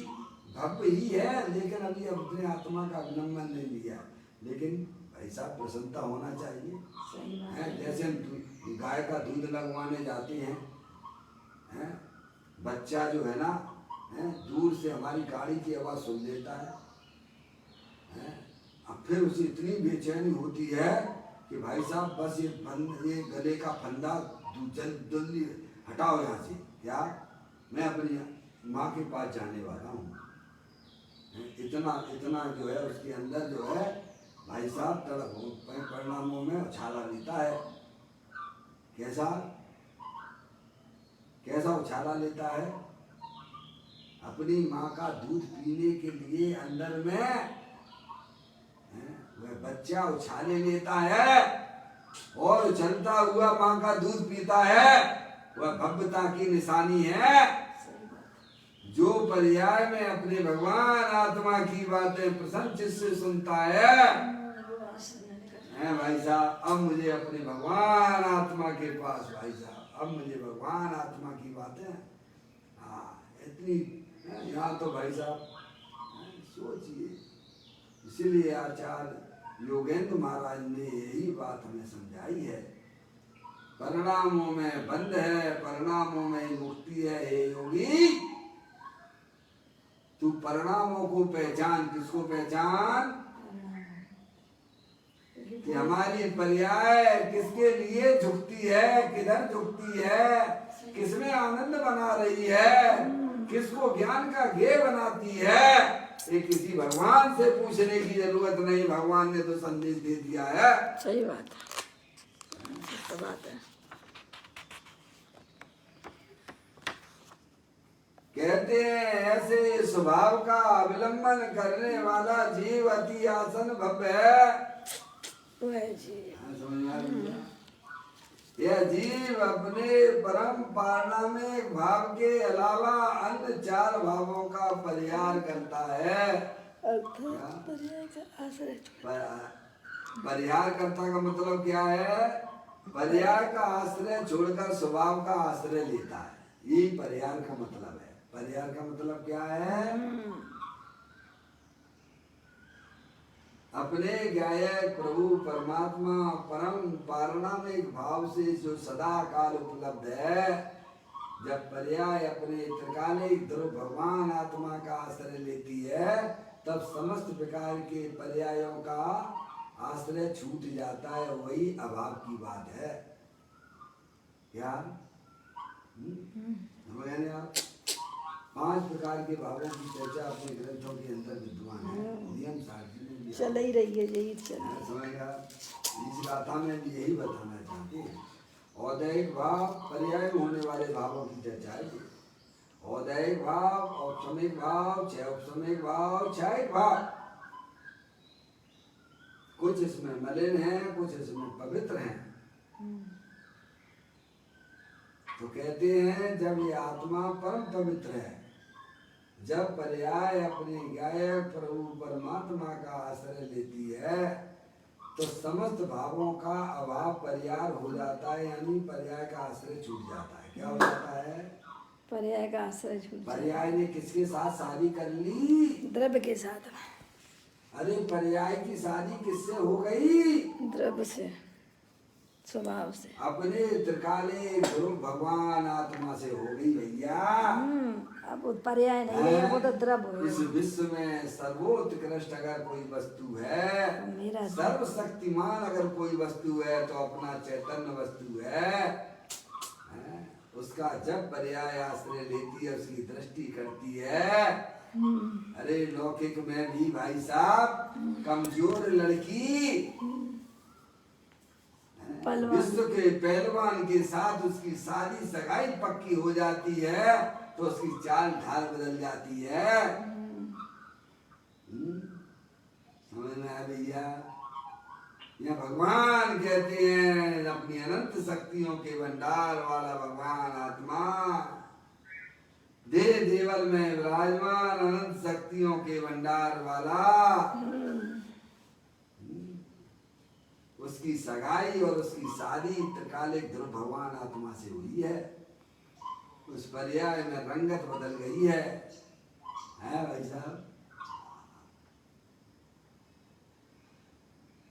भव्य ही है। लेकिन अभी अपने आत्मा का अवलंबन नहीं लिया। लेकिन भाई साहब प्रसन्नता होना चाहिए। सही बात है जैसे हम गाय का दूध लगवाने जाते हैं, बच्चा जो है ना, दूर से हमारी गाड़ी की आवाज़ सुन लेता है, अब फिर उसे इतनी बेचैनी होती है कि भाई साहब बस ये गले का फंदा जल्दी हटाओ यहाँ से, क्या मैं अपनी माँ के पास जाने वाला हूँ। इतना इतना जो है उसके अंदर जो है भाई साहब तड़प परिणामों में उछाला लेता है। कैसा कैसा उछाला लेता है? अपनी माँ का दूध पीने के लिए अंदर में वह बच्चा उछाले लेता है और उछलता हुआ माँ का दूध पीता है। वह भव्यता की निशानी है। जो पर्याय में अपने भगवान आत्मा की बातें प्रसन्न चित्त से सुनता है भाई साहब, अब मुझे अपने भगवान आत्मा के पास, भाई साहब अब मुझे भगवान आत्मा की बातें, इतनी यहाँ तो भाई साहब सोचिए। इसीलिए आचार्य योगेंद्र महाराज ने यही बात हमें समझाई है, परिणामों में बंध है, परिणामों में मुक्ति है। हे योगी, तू परिणामों को पहचान। किसको पहचान? कि हमारी पर्याय किसके लिए झुकती है, किधर झुकती है, किसमें आनंद बना रही है, किसको ज्ञान का ध्येय बनाती है। ये किसी भगवान से पूछने की जरूरत नहीं, भगवान ने तो संदेश दे दिया है। सही बात है, सही बात है। कहते हैं ऐसे स्वभाव का अवलंबन करने वाला जीव अति आसन भव्य है। समझ में आ रही है? यह जीव अपने परम पारणामिक भाव के अलावा अन्य 4 भावों का परिहार करता है। परिहार करता का मतलब क्या है? परिहार का आश्रय छोड़कर स्वभाव का आश्रय लेता है, यही परिहार का मतलब है। परिहार का मतलब क्या है? अपने गायक प्रभु परमात्मा परम पारणामिक भाव से जो सदा काल उपलब्ध है। जब पर्याय अपने त्रिकालिक ध्रुव भगवान आत्मा का आश्रय लेती है, तब समस्त प्रकार के पर्यायों का आश्रय छूट जाता है। वही अभाव की बात है। क्या आप 5 प्रकार के भावों की चर्चा अपने ग्रंथों के अंदर विद्वान है। नियम सारथी ने चल ही रही है, यही चल समझ गया। इस गाथा में भी यही बताना चाहते हैं। औदैहिक भाव पर्याय होने वाले भावों की चर्चा है। औदैहिक भाव, औपसमिक भाव, औपसमिक भाव, क्षयिक भाव। कुछ इसमें मलिन है, कुछ इसमें पवित्र हैं। तो कहते हैं जब ये आत्मा परम पवित्र है, जब पर्याय अपने गायक प्रभु परमात्मा का आश्रय लेती है, तो समस्त भावों का अभाव परिहार हो जाता है, यानी पर्याय का आश्रय छूट जाता है। क्या हो जाता है? पर्याय का आश्रय छूट। पर्याय ने किसके साथ शादी कर ली? द्रव्य के साथ। अरे पर्याय की शादी किससे हो गई? द्रव्य से, स्वभाव से। अपने त्रिकालिक ध्रुव भगवान आत्मा से हो गई भैया। अब वो पर्याय नहीं है, वो तो द्रव्य है। इस विश्व में सर्वोत्कृष्ट अगर कोई वस्तु है, सर्वशक्तिमान अगर कोई वस्तु है, तो अपना चैतन्य वस्तु है। उसका जब पर्याय आश्रय लेती है, उसकी दृष्टि करती है। अरे लौकिक में भी भाई साहब कमजोर लड़की विश्व के पहलवान के साथ उसकी शादी सगाई पक्की हो जाती है, तो उसकी चाल ढाल बदल जाती है। समझ में आया भैया? यह भगवान कहते हैं, अपनी अनंत शक्तियों के भंडार वाला भगवान आत्मा, देह देवल में विराजमान अनंत शक्तियों के भंडार वाला, उसकी सगाई और उसकी शादी त्रिकालिक ध्रुव भगवान आत्मा से हुई है। उस पर्याय में रंगत बदल गई है भाई साहब।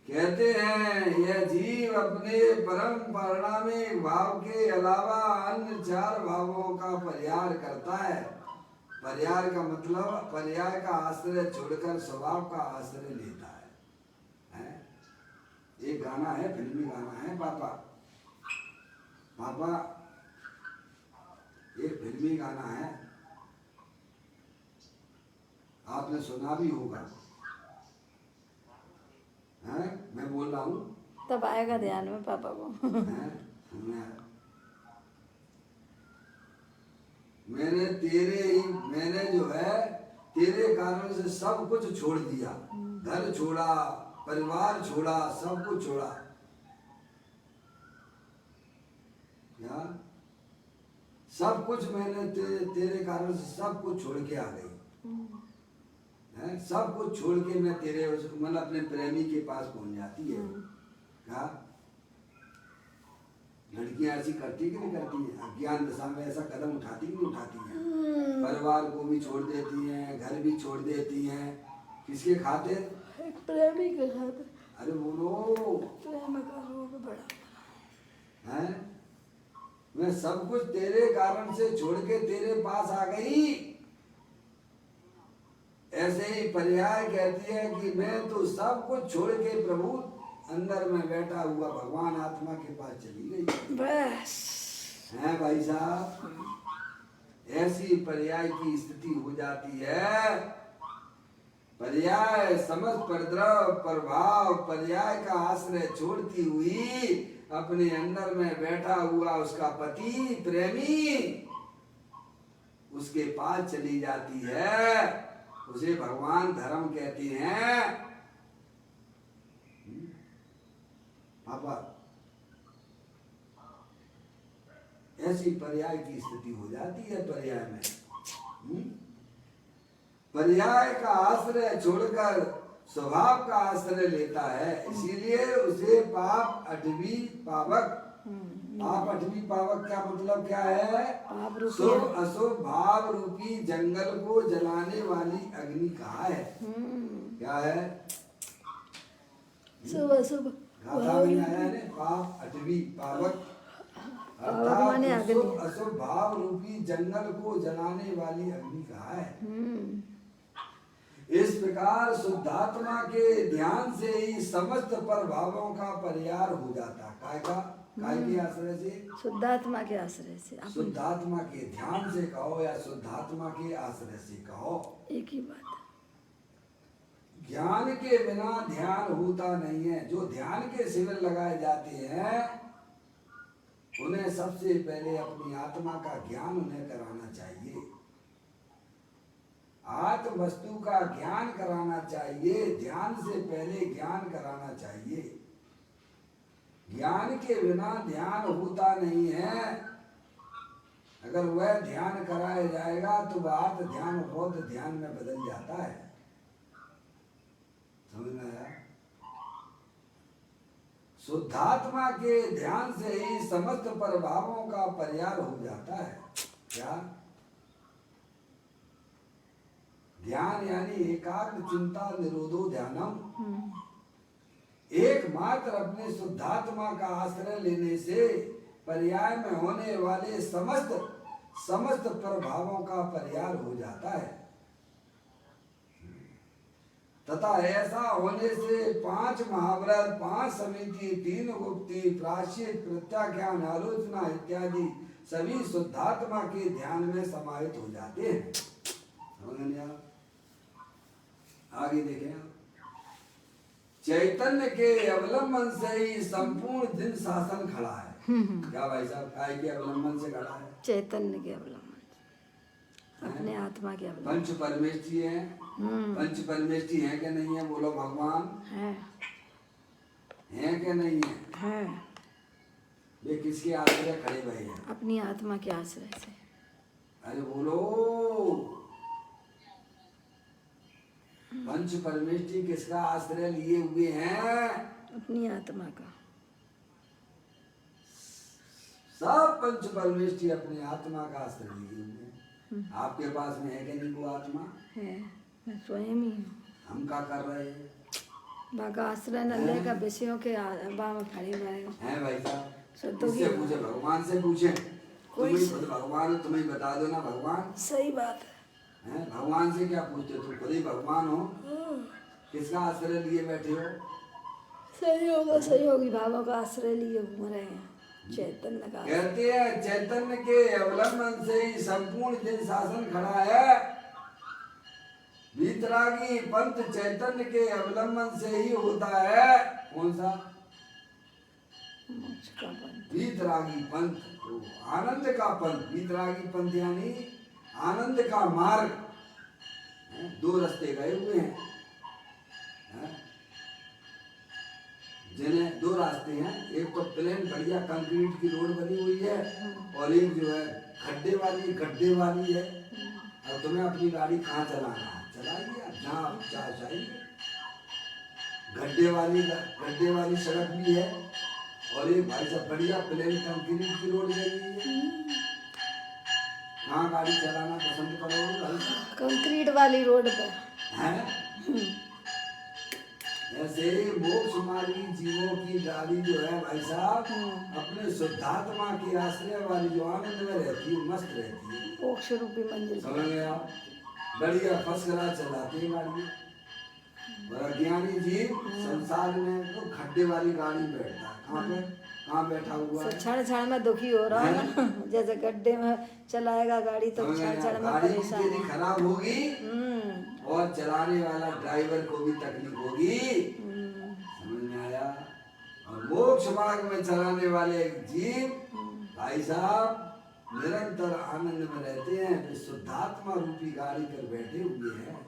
कहते हैं यह जीव अपने परम परिणामिक भाव के अलावा अन्य 4 भावों का परिहार करता है। परिहार का मतलब पर्याय का आश्रय छोड़कर स्वभाव का आश्रय लेता है। एक गाना है, फिल्मी गाना है पापा, पापा एक फिल्मी गाना है, आपने सुना भी होगा, हैं? मैं बोल रहा हूँ तब आएगा ध्यान में पापा को। हैं? मैंने जो है तेरे कारण से सब कुछ छोड़ दिया, घर छोड़ा, परिवार छोड़ा, सब कुछ छोड़ा। क्या? सब कुछ मैंने तेरे कारण से सब कुछ छोड़ के आ गई है, सब कुछ छोड़ के मैं तेरे मतलब अपने प्रेमी के पास पहुंच जाती है। क्या लड़कियां ऐसी करती कि नहीं करती है? अज्ञान दशा में ऐसा कदम उठाती कि नहीं उठाती हैं? परिवार को भी छोड़ देती हैं, घर भी छोड़ देती हैं, किसके खातिर? प्रेमी के खातिर। अरे बोलो, प्रेम का रोग बड़ा हैं? मैं सब कुछ तेरे कारण से छोड़ के तेरे पास आ गई। ऐसे ही पर्याय कहती है कि मैं तो सब कुछ छोड़ के प्रभु अंदर में बैठा हुआ भगवान आत्मा के पास चली गई। बस हैं भाई साहब, ऐसी पर्याय की स्थिति हो जाती है। पर्याय समस्त परद्रव प्रभाव पर्याय का आश्रय छोड़ती हुई अपने अंदर में बैठा हुआ उसका पति प्रेमी उसके पास चली जाती है। उसे भगवान धर्म कहते हैं। पापा ऐसी पर्याय की स्थिति हो जाती है। पर्याय में पर्याय का आश्रय छोड़कर स्वभाव का आश्रय लेता है, इसीलिए उसे पाप अठवी पावक। पाप अठवी पावक का मतलब क्या है? शुभ अशुभ भाव रूपी जंगल को जलाने वाली अग्नि कहा है। क्या है? शुभ अशुभ गाथा में आया है पाप अठवी पावक, अर्थात शुभ अशुभ भाव रूपी जंगल को जलाने वाली अग्नि कहा है। इस प्रकार शुद्धात्मा के ध्यान से ही समस्त प्रभावों का परिहार हो जाता। काय के आश्रय से? शुद्धात्मा के आश्रय से। शुद्धात्मा के ध्यान से कहो या शुद्धात्मा के आश्रय से कहो, एक ही बात। ज्ञान के बिना ध्यान होता नहीं है। जो ध्यान के शिविर लगाए जाते हैं उन्हें सबसे पहले अपनी आत्मा का ज्ञान उन्हें कराना चाहिए, आत्म वस्तु का ज्ञान कराना चाहिए। ध्यान से पहले ज्ञान कराना चाहिए। ज्ञान के बिना ध्यान होता नहीं है। अगर वह ध्यान कराया जाएगा तो बात ध्यान बौद्ध ध्यान में बदल जाता है। समझ में आया? शुद्धात्मा के ध्यान से ही समस्त प्रभावों का परिहार हो जाता है। क्या? ध्यान यानी एकाग्र चिंता निरोधो ध्यानम। एकमात्र अपने शुद्धात्मा का आश्रय लेने से पर्याय में होने वाले समस्त प्रभावों का परिहार हो जाता है। तथा ऐसा होने से 5 महाव्रत, 5 समिति, 3 गुप्ति, प्रायश्चित, प्रत्याख्यान, आलोचना इत्यादि सभी शुद्धात्मा के ध्यान में समाहित हो जाते हैं। समझ नहीं आया? आगे देखें, चैतन्य के अवलंबन से ही संपूर्ण दिन शासन खड़ा है। क्या भाई साहब? काय के अवलंबन से खड़ा है? चैतन्य के अवलंबन, अपने आत्मा के अवलंबन। पंच परमेष्ठी है। पंच परमेष्ठी है कि नहीं है? बोलो भगवान है कि नहीं है? है। वे किसके आश्रय खड़े हुए हैं? अपनी आत्मा के आश्रय से। अरे बोलो, पंच परमेष्ठी किसका आश्रय लिए हुए हैं? अपनी आत्मा का। सब पंच परमेष्ठी अपनी आत्मा का आश्रय लिए हुए हैं। आपके पास में है कि नहीं वो आत्मा? है, मैं स्वयं ही हूँ। हम क्या कर रहे हैं? बाका आश्रय न लेगा विषयों के आबा में खड़े हुए हैं भाई साहब। तो इससे पूछे, भगवान से पूछे। तुम्हें खुद भगवान, तुम्हें बता दो ना भगवान। सही बात है। भगवान से क्या पूछते? तुम खुद ही भगवान हो, किसका आश्रय लिए बैठे हो? सहयोगी भावों का आश्रय लिए घूम रहे हैं चैतन्य का। कहते हैं चैतन्य के अवलंबन से ही संपूर्ण जन शासन खड़ा है। वीतरागी पंथ चैतन्य के अवलंबन से ही होता है। कौन सा? मोक्ष का पंथ। वीतरागी पंथ, तो आनंद का पंथ। वीतरागी पंथ यानी आनंद का मार्ग। दो रास्ते गए हुए हैं, जिन्हें दो रास्ते हैं। एक तो प्लेन बढ़िया कंक्रीट की रोड बनी हुई है और एक जो है गड्ढे वाली है। अब तुम्हें अपनी गाड़ी कहाँ चलाना है चलाइए, आप जहाँ आप चाहिए। गड्ढे वाली सड़क भी है और एक भाई साहब बढ़िया प्लेन कंक्रीट की रोड गई हुई है। कहाँ गाड़ी चलाना पसंद करोगे भाई साहब? कंक्रीट वाली रोड पर हैं? ऐसे मोक्ष मार्गी जीवों की गाड़ी जो है भाई साहब अपने शुद्धात्मा के आश्रय वाली जो आनंद में रहती है, मस्त रहती है। मोक्ष रूपी मंजिल। समझ गए आप? बढ़िया फर्स्ट क्लास चलाते हैं गाड़ी। और अज्ञानी जीव संसार में तो खड्डे वाली गाड़ी में बैठता है। कहाँ बैठा हुआ है? क्षण क्षण में दुखी हो रहा है ना। जैसे गड्ढे में चलाएगा गाड़ी तो क्षण क्षण में गाड़ी परेशान तेरी है। खराब होगी और चलाने वाला ड्राइवर को भी तकलीफ होगी। समझ में आया? और मोक्ष मार्ग में चलाने वाले जीव भाई साहब निरंतर आनंद में रहते हैं। वे शुद्धात्मा रूपी गाड़ी पर बैठे हुए हैं।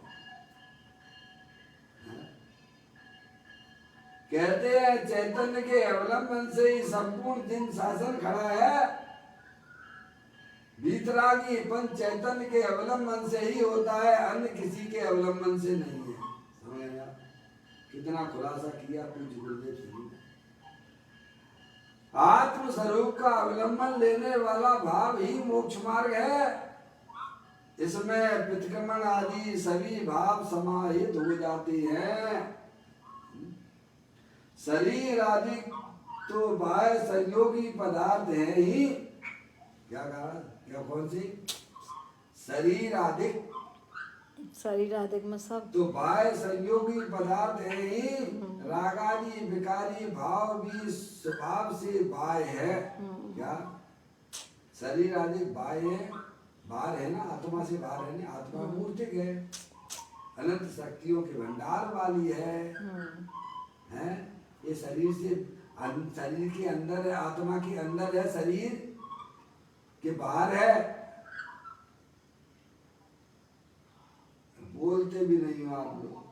कहते हैं चैतन्य के अवलंबन से ही संपूर्ण दिन शासन खड़ा है। वीतरागी पंथ चैतन्य के अवलंबन से ही होता है, अन्य किसी के अवलंबन से नहीं है। समझ आया? कितना खुलासा किया पूज्य गुरुदेव श्री ने। आत्म स्वरूप का अवलंबन लेने वाला भाव ही मोक्ष मार्ग है। इसमें प्रतिक्रमण आदि सभी भाव समाहित हो जाते हैं। शरीर आदि तो बाह्य संयोगी पदार्थ है ही। क्या कहा? क्या कौन सी? शरीर आदि में सब तो बाह्य संयोगी पदार्थ है ही। रागादि विकारी भाव भी स्वभाव से बाह्य है। क्या? शरीर आदि बाह्य है, बाहर है ना, आत्मा से बाहर है ना। आत्मा मूर्तिक है, अनंत शक्तियों के भंडार वाली है। हैं? ये शरीर के अंदर है, आत्मा के अंदर है, शरीर के बाहर है। बोलते भी नहीं हो आप लोग।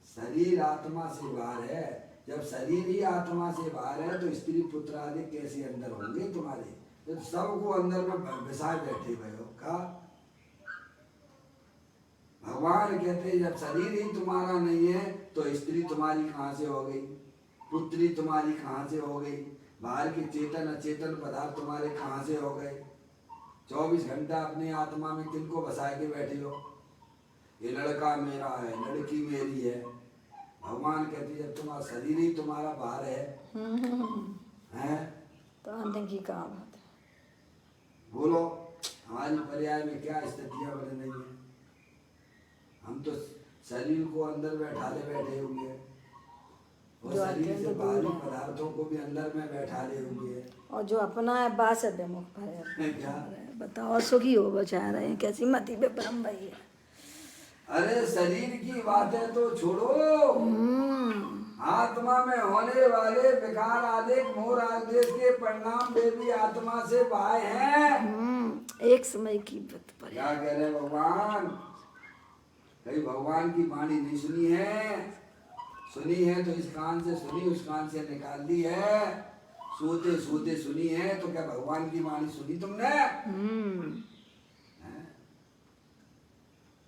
शरीर आत्मा से बाहर है। जब शरीर ही आत्मा से बाहर है तो स्त्री पुत्र आदि कैसे अंदर होंगे तुम्हारे? तो सबको अंदर में बिसाए बैठे हुए हो। का भगवान कहते हैं जब शरीर ही तुम्हारा नहीं है तो स्त्री तुम्हारी कहाँ से हो गई, पुत्री तुम्हारी कहाँ से हो गई, बाहर के चेतन अचेतन पदार्थ तुम्हारे कहाँ से हो गए? 24 घंटा अपनी आत्मा में किनको बसाए के बैठे हो? ये लड़का मेरा है, लड़की मेरी है। भगवान कहते जब तुम्हारा शरीर ही तुम्हारा बाहर है तो आने की कहाँ बात है? बोलो हमारी पर्याय में क्या स्थितियां बन रही है? हम तो शरीर को अंदर बैठे हुए हैं और शरीर से बाहरी पदार्थों को भी अंदर में बैठाले हुए हैं। और जो अपना है बास है बेमुख है। क्या बताओ? और सुखी हो बचा रहे हैं। कैसी मति पे ब्रह्म भाई है। अरे शरीर की बातें तो छोड़ो, आत्मा में होने वाले विकार आदि मोह आदेश के परिणाम वे भी आत्मा से बाह्य हैं। एक समय की बात पर क्या कह रहे भगवान? कहीं भगवान की वाणी नहीं सुनी है? सुनी है तो इस कान से सुनी, उस कान से निकाल दी है। सोते सोते सुनी है तो क्या भगवान की वाणी सुनी तुमने?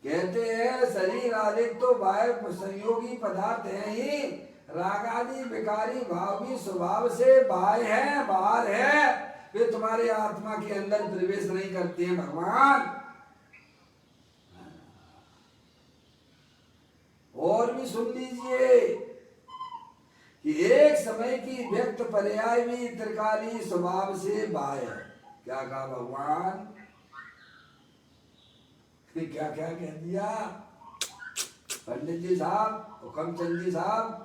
कहते हैं शरीर आदि तो बाह्य संयोगी पदार्थ है ही। राग आदि विकारी भाव भी स्वभाव से बाह्य है, बाहर है। वे तुम्हारे आत्मा के अंदर प्रवेश नहीं करते हैं भगवान। और भी सुन लीजिए कि एक समय की व्यक्त पर्याय भी त्रिकाली स्वभाव से बाह्य है। क्या कहा भगवान? क्या क्या कह दिया? पंडित जी साहब, हुकमचंद जी साहब,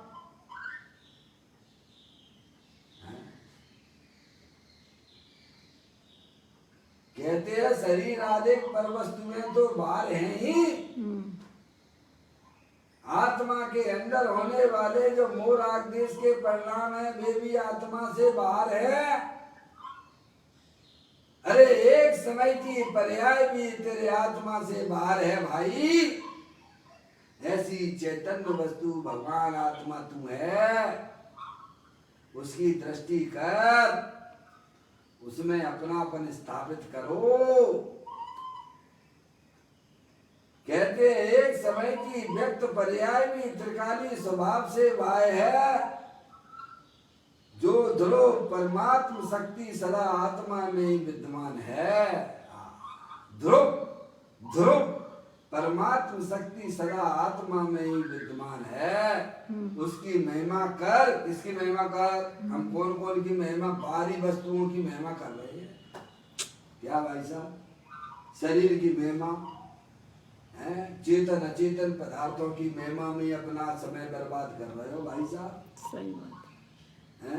कहते हैं शरीर आदि पर वस्तुएं तो बाहर हैं ही, आत्मा के अंदर होने वाले जो मोह राग देश के परिणाम है वे भी आत्मा से बाहर है। अरे एक समय की पर्याय भी तेरे आत्मा से बाहर है भाई। ऐसी चैतन्य वस्तु भगवान आत्मा तू है, उसकी दृष्टि कर, उसमें अपनापन स्थापित करो। कहते एक समय की व्यक्त पर्याय भी त्रिकाली स्वभाव से वाय है, जो ध्रुव परमात्म शक्ति सदा आत्मा में ही विद्यमान है। ध्रुव ध्रुव परमात्म शक्ति सदा आत्मा में ही विद्यमान है, उसकी महिमा कर। किसकी महिमा कर? हम कौन कौन की महिमा? बाहरी वस्तुओं की महिमा कर रहे हैं क्या भाई साहब? शरीर की महिमा है, चेतन अचेतन पदार्थों की महिमा में अपना समय बर्बाद कर रहे हो भाई साहब। सही बात है।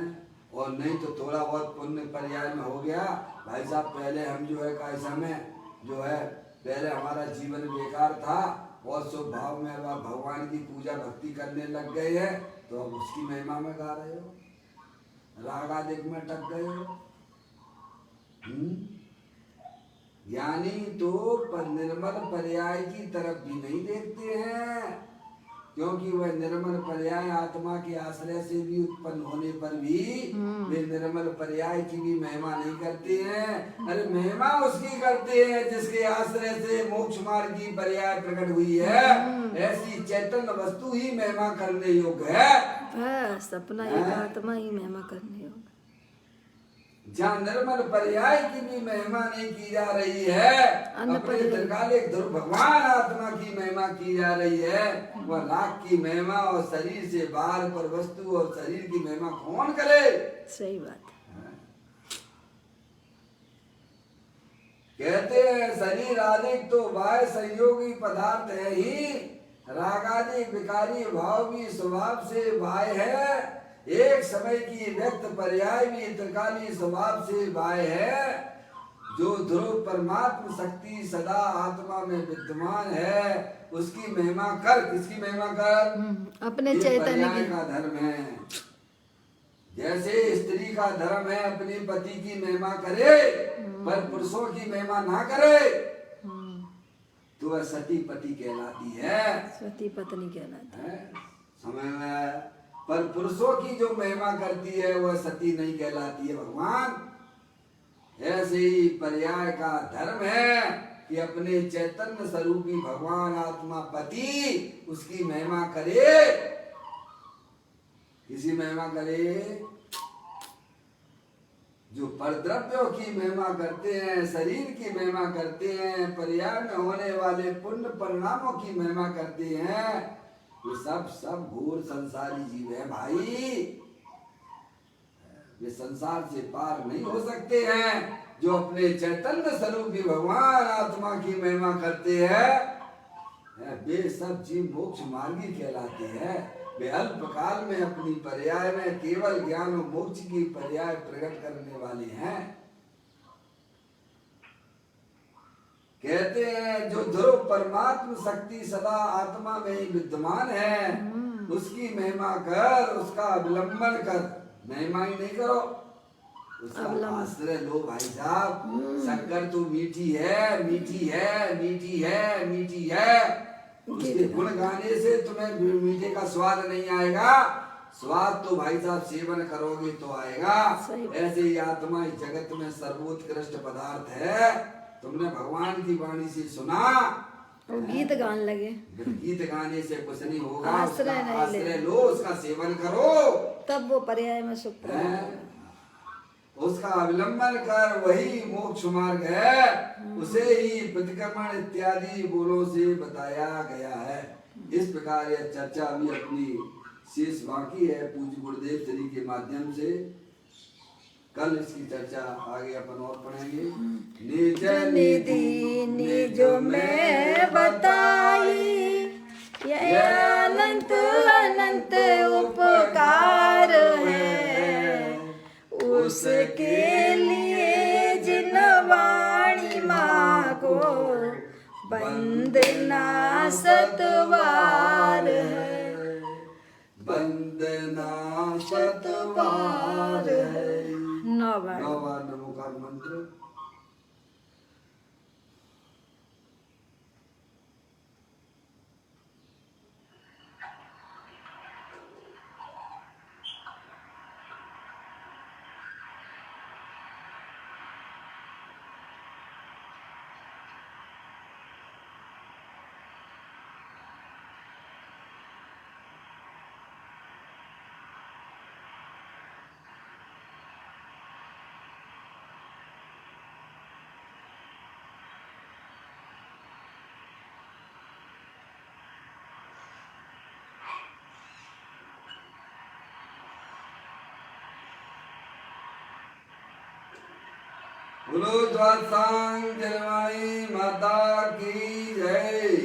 और नहीं तो थोड़ा बहुत पुण्य पर्याय में हो गया भाई साहब। पहले हम जो है का समय जो है पहले हमारा जीवन बेकार था और शुभ भाव में अब भगवान की पूजा भक्ति करने लग गए हैं, तो अब उसकी महिमा में गा रहे हो, राग आदि में टक गए हो। ज्ञानी तो पर निर्मल पर्याय की तरफ भी नहीं देखते हैं, क्योंकि वह निर्मल पर्याय आत्मा के आश्रय से भी उत्पन्न होने पर भी वे निर्मल पर्याय की भी महिमा नहीं करते हैं। अरे महिमा उसकी करते हैं जिसके आश्रय से मोक्ष मार्ग की पर्याय प्रकट हुई है। ऐसी चैतन्य वस्तु ही महिमा करने योग्य है। बस अपना एक आत्मा ही महिमा करने योग्य। जहाँ निर्मल पर्याय की भी महिमा नहीं की जा रही है, अपने त्रिकालिक ध्रुव भगवान आत्मा की महिमा की जा रही है, वह लाख की महिमा और शरीर से बाहर पर वस्तु और शरीर की महिमा कौन करे? सही बात है। कहते हैं शरीर आदि तो बाह्य संयोगी पदार्थ है ही, रागादि विकारी भाव भी स्वभाव से बाह्य है। एक समय की व्यक्त पर्याय भी त्रिकाली स्वभाव से बाह्य है, जो ध्रुव परमात्म शक्ति सदा आत्मा में विद्यमान है, उसकी महिमा कर। किसकी महिमा कर? अपने चैतन्य का धर्म है। जैसे स्त्री का धर्म है अपने पति की महिमा करे, पर पुरुषों की महिमा ना करे तो वह सती पति कहलाती है, सती पत्नी कहलाती है। समझ में आया? पर पुरुषों की जो महिमा करती है वह सती नहीं कहलाती है भगवान। ऐसे ही पर्याय का धर्म है कि अपने चैतन्य स्वरूपी भगवान आत्मा पति उसकी महिमा करे। किसी महिमा करे? जो परद्रव्यों की महिमा करते हैं, शरीर की महिमा करते हैं, पर्याय में होने वाले पुण्य परिणामों की महिमा करते हैं, ये सब घोर संसारी जीव है भाई। वे संसार से पार नहीं हो सकते हैं। जो अपने चैतन्य स्वरूपी भगवान आत्मा की महिमा करते हैं वे सब जीव मोक्ष मार्गी कहलाते हैं। वे अल्प काल में अपनी पर्याय में केवल ज्ञान और मोक्ष की पर्याय प्रकट करने वाले हैं। कहते हैं जो ध्रुव परमात्म शक्ति सदा आत्मा में ही विद्यमान है, उसकी महिमा कर, उसका अवलंबन कर। महिमा ही नहीं करो, उसका आश्रय लो भाई साहब। शक्कर तो मीठी है, मीठी है, मीठी है, मीठी है। उसके गुण गाने से तुम्हें मीठे का स्वाद नहीं आएगा। स्वाद तो भाई साहब सेवन करोगे तो आएगा। ऐसे ही आत्मा इस जगत में सर्वोत्कृष्ट पदार्थ है। तुमने भगवान की वाणी से सुना और गीत गाने लगे। गीत गाने से कुछ नहीं होगा। आश्रय लो, उसका सेवन करो, तब वो पर्याय में सुख है। उसका अवलंबन कर, वही मोक्ष मार्ग है। उसे ही प्रतिक्रमण इत्यादि बोलों से बताया गया है। इस प्रकार यह चर्चा अभी अपनी शेष बाकी है पूज्य गुरुदेव श्री के माध्यम से। कल इसकी चर्चा आगे अपन और पढ़ेंगे। निज निधि निज में बताई, ये अनंत अनंत उपकार है उसके लिए जिन वाणी माँ को वंदना सतबार है, वंदना सतबार है। 9 बार। 9 बार नमोकार मंत्र। बोलो द्वादशांग जलवाई माता की जय।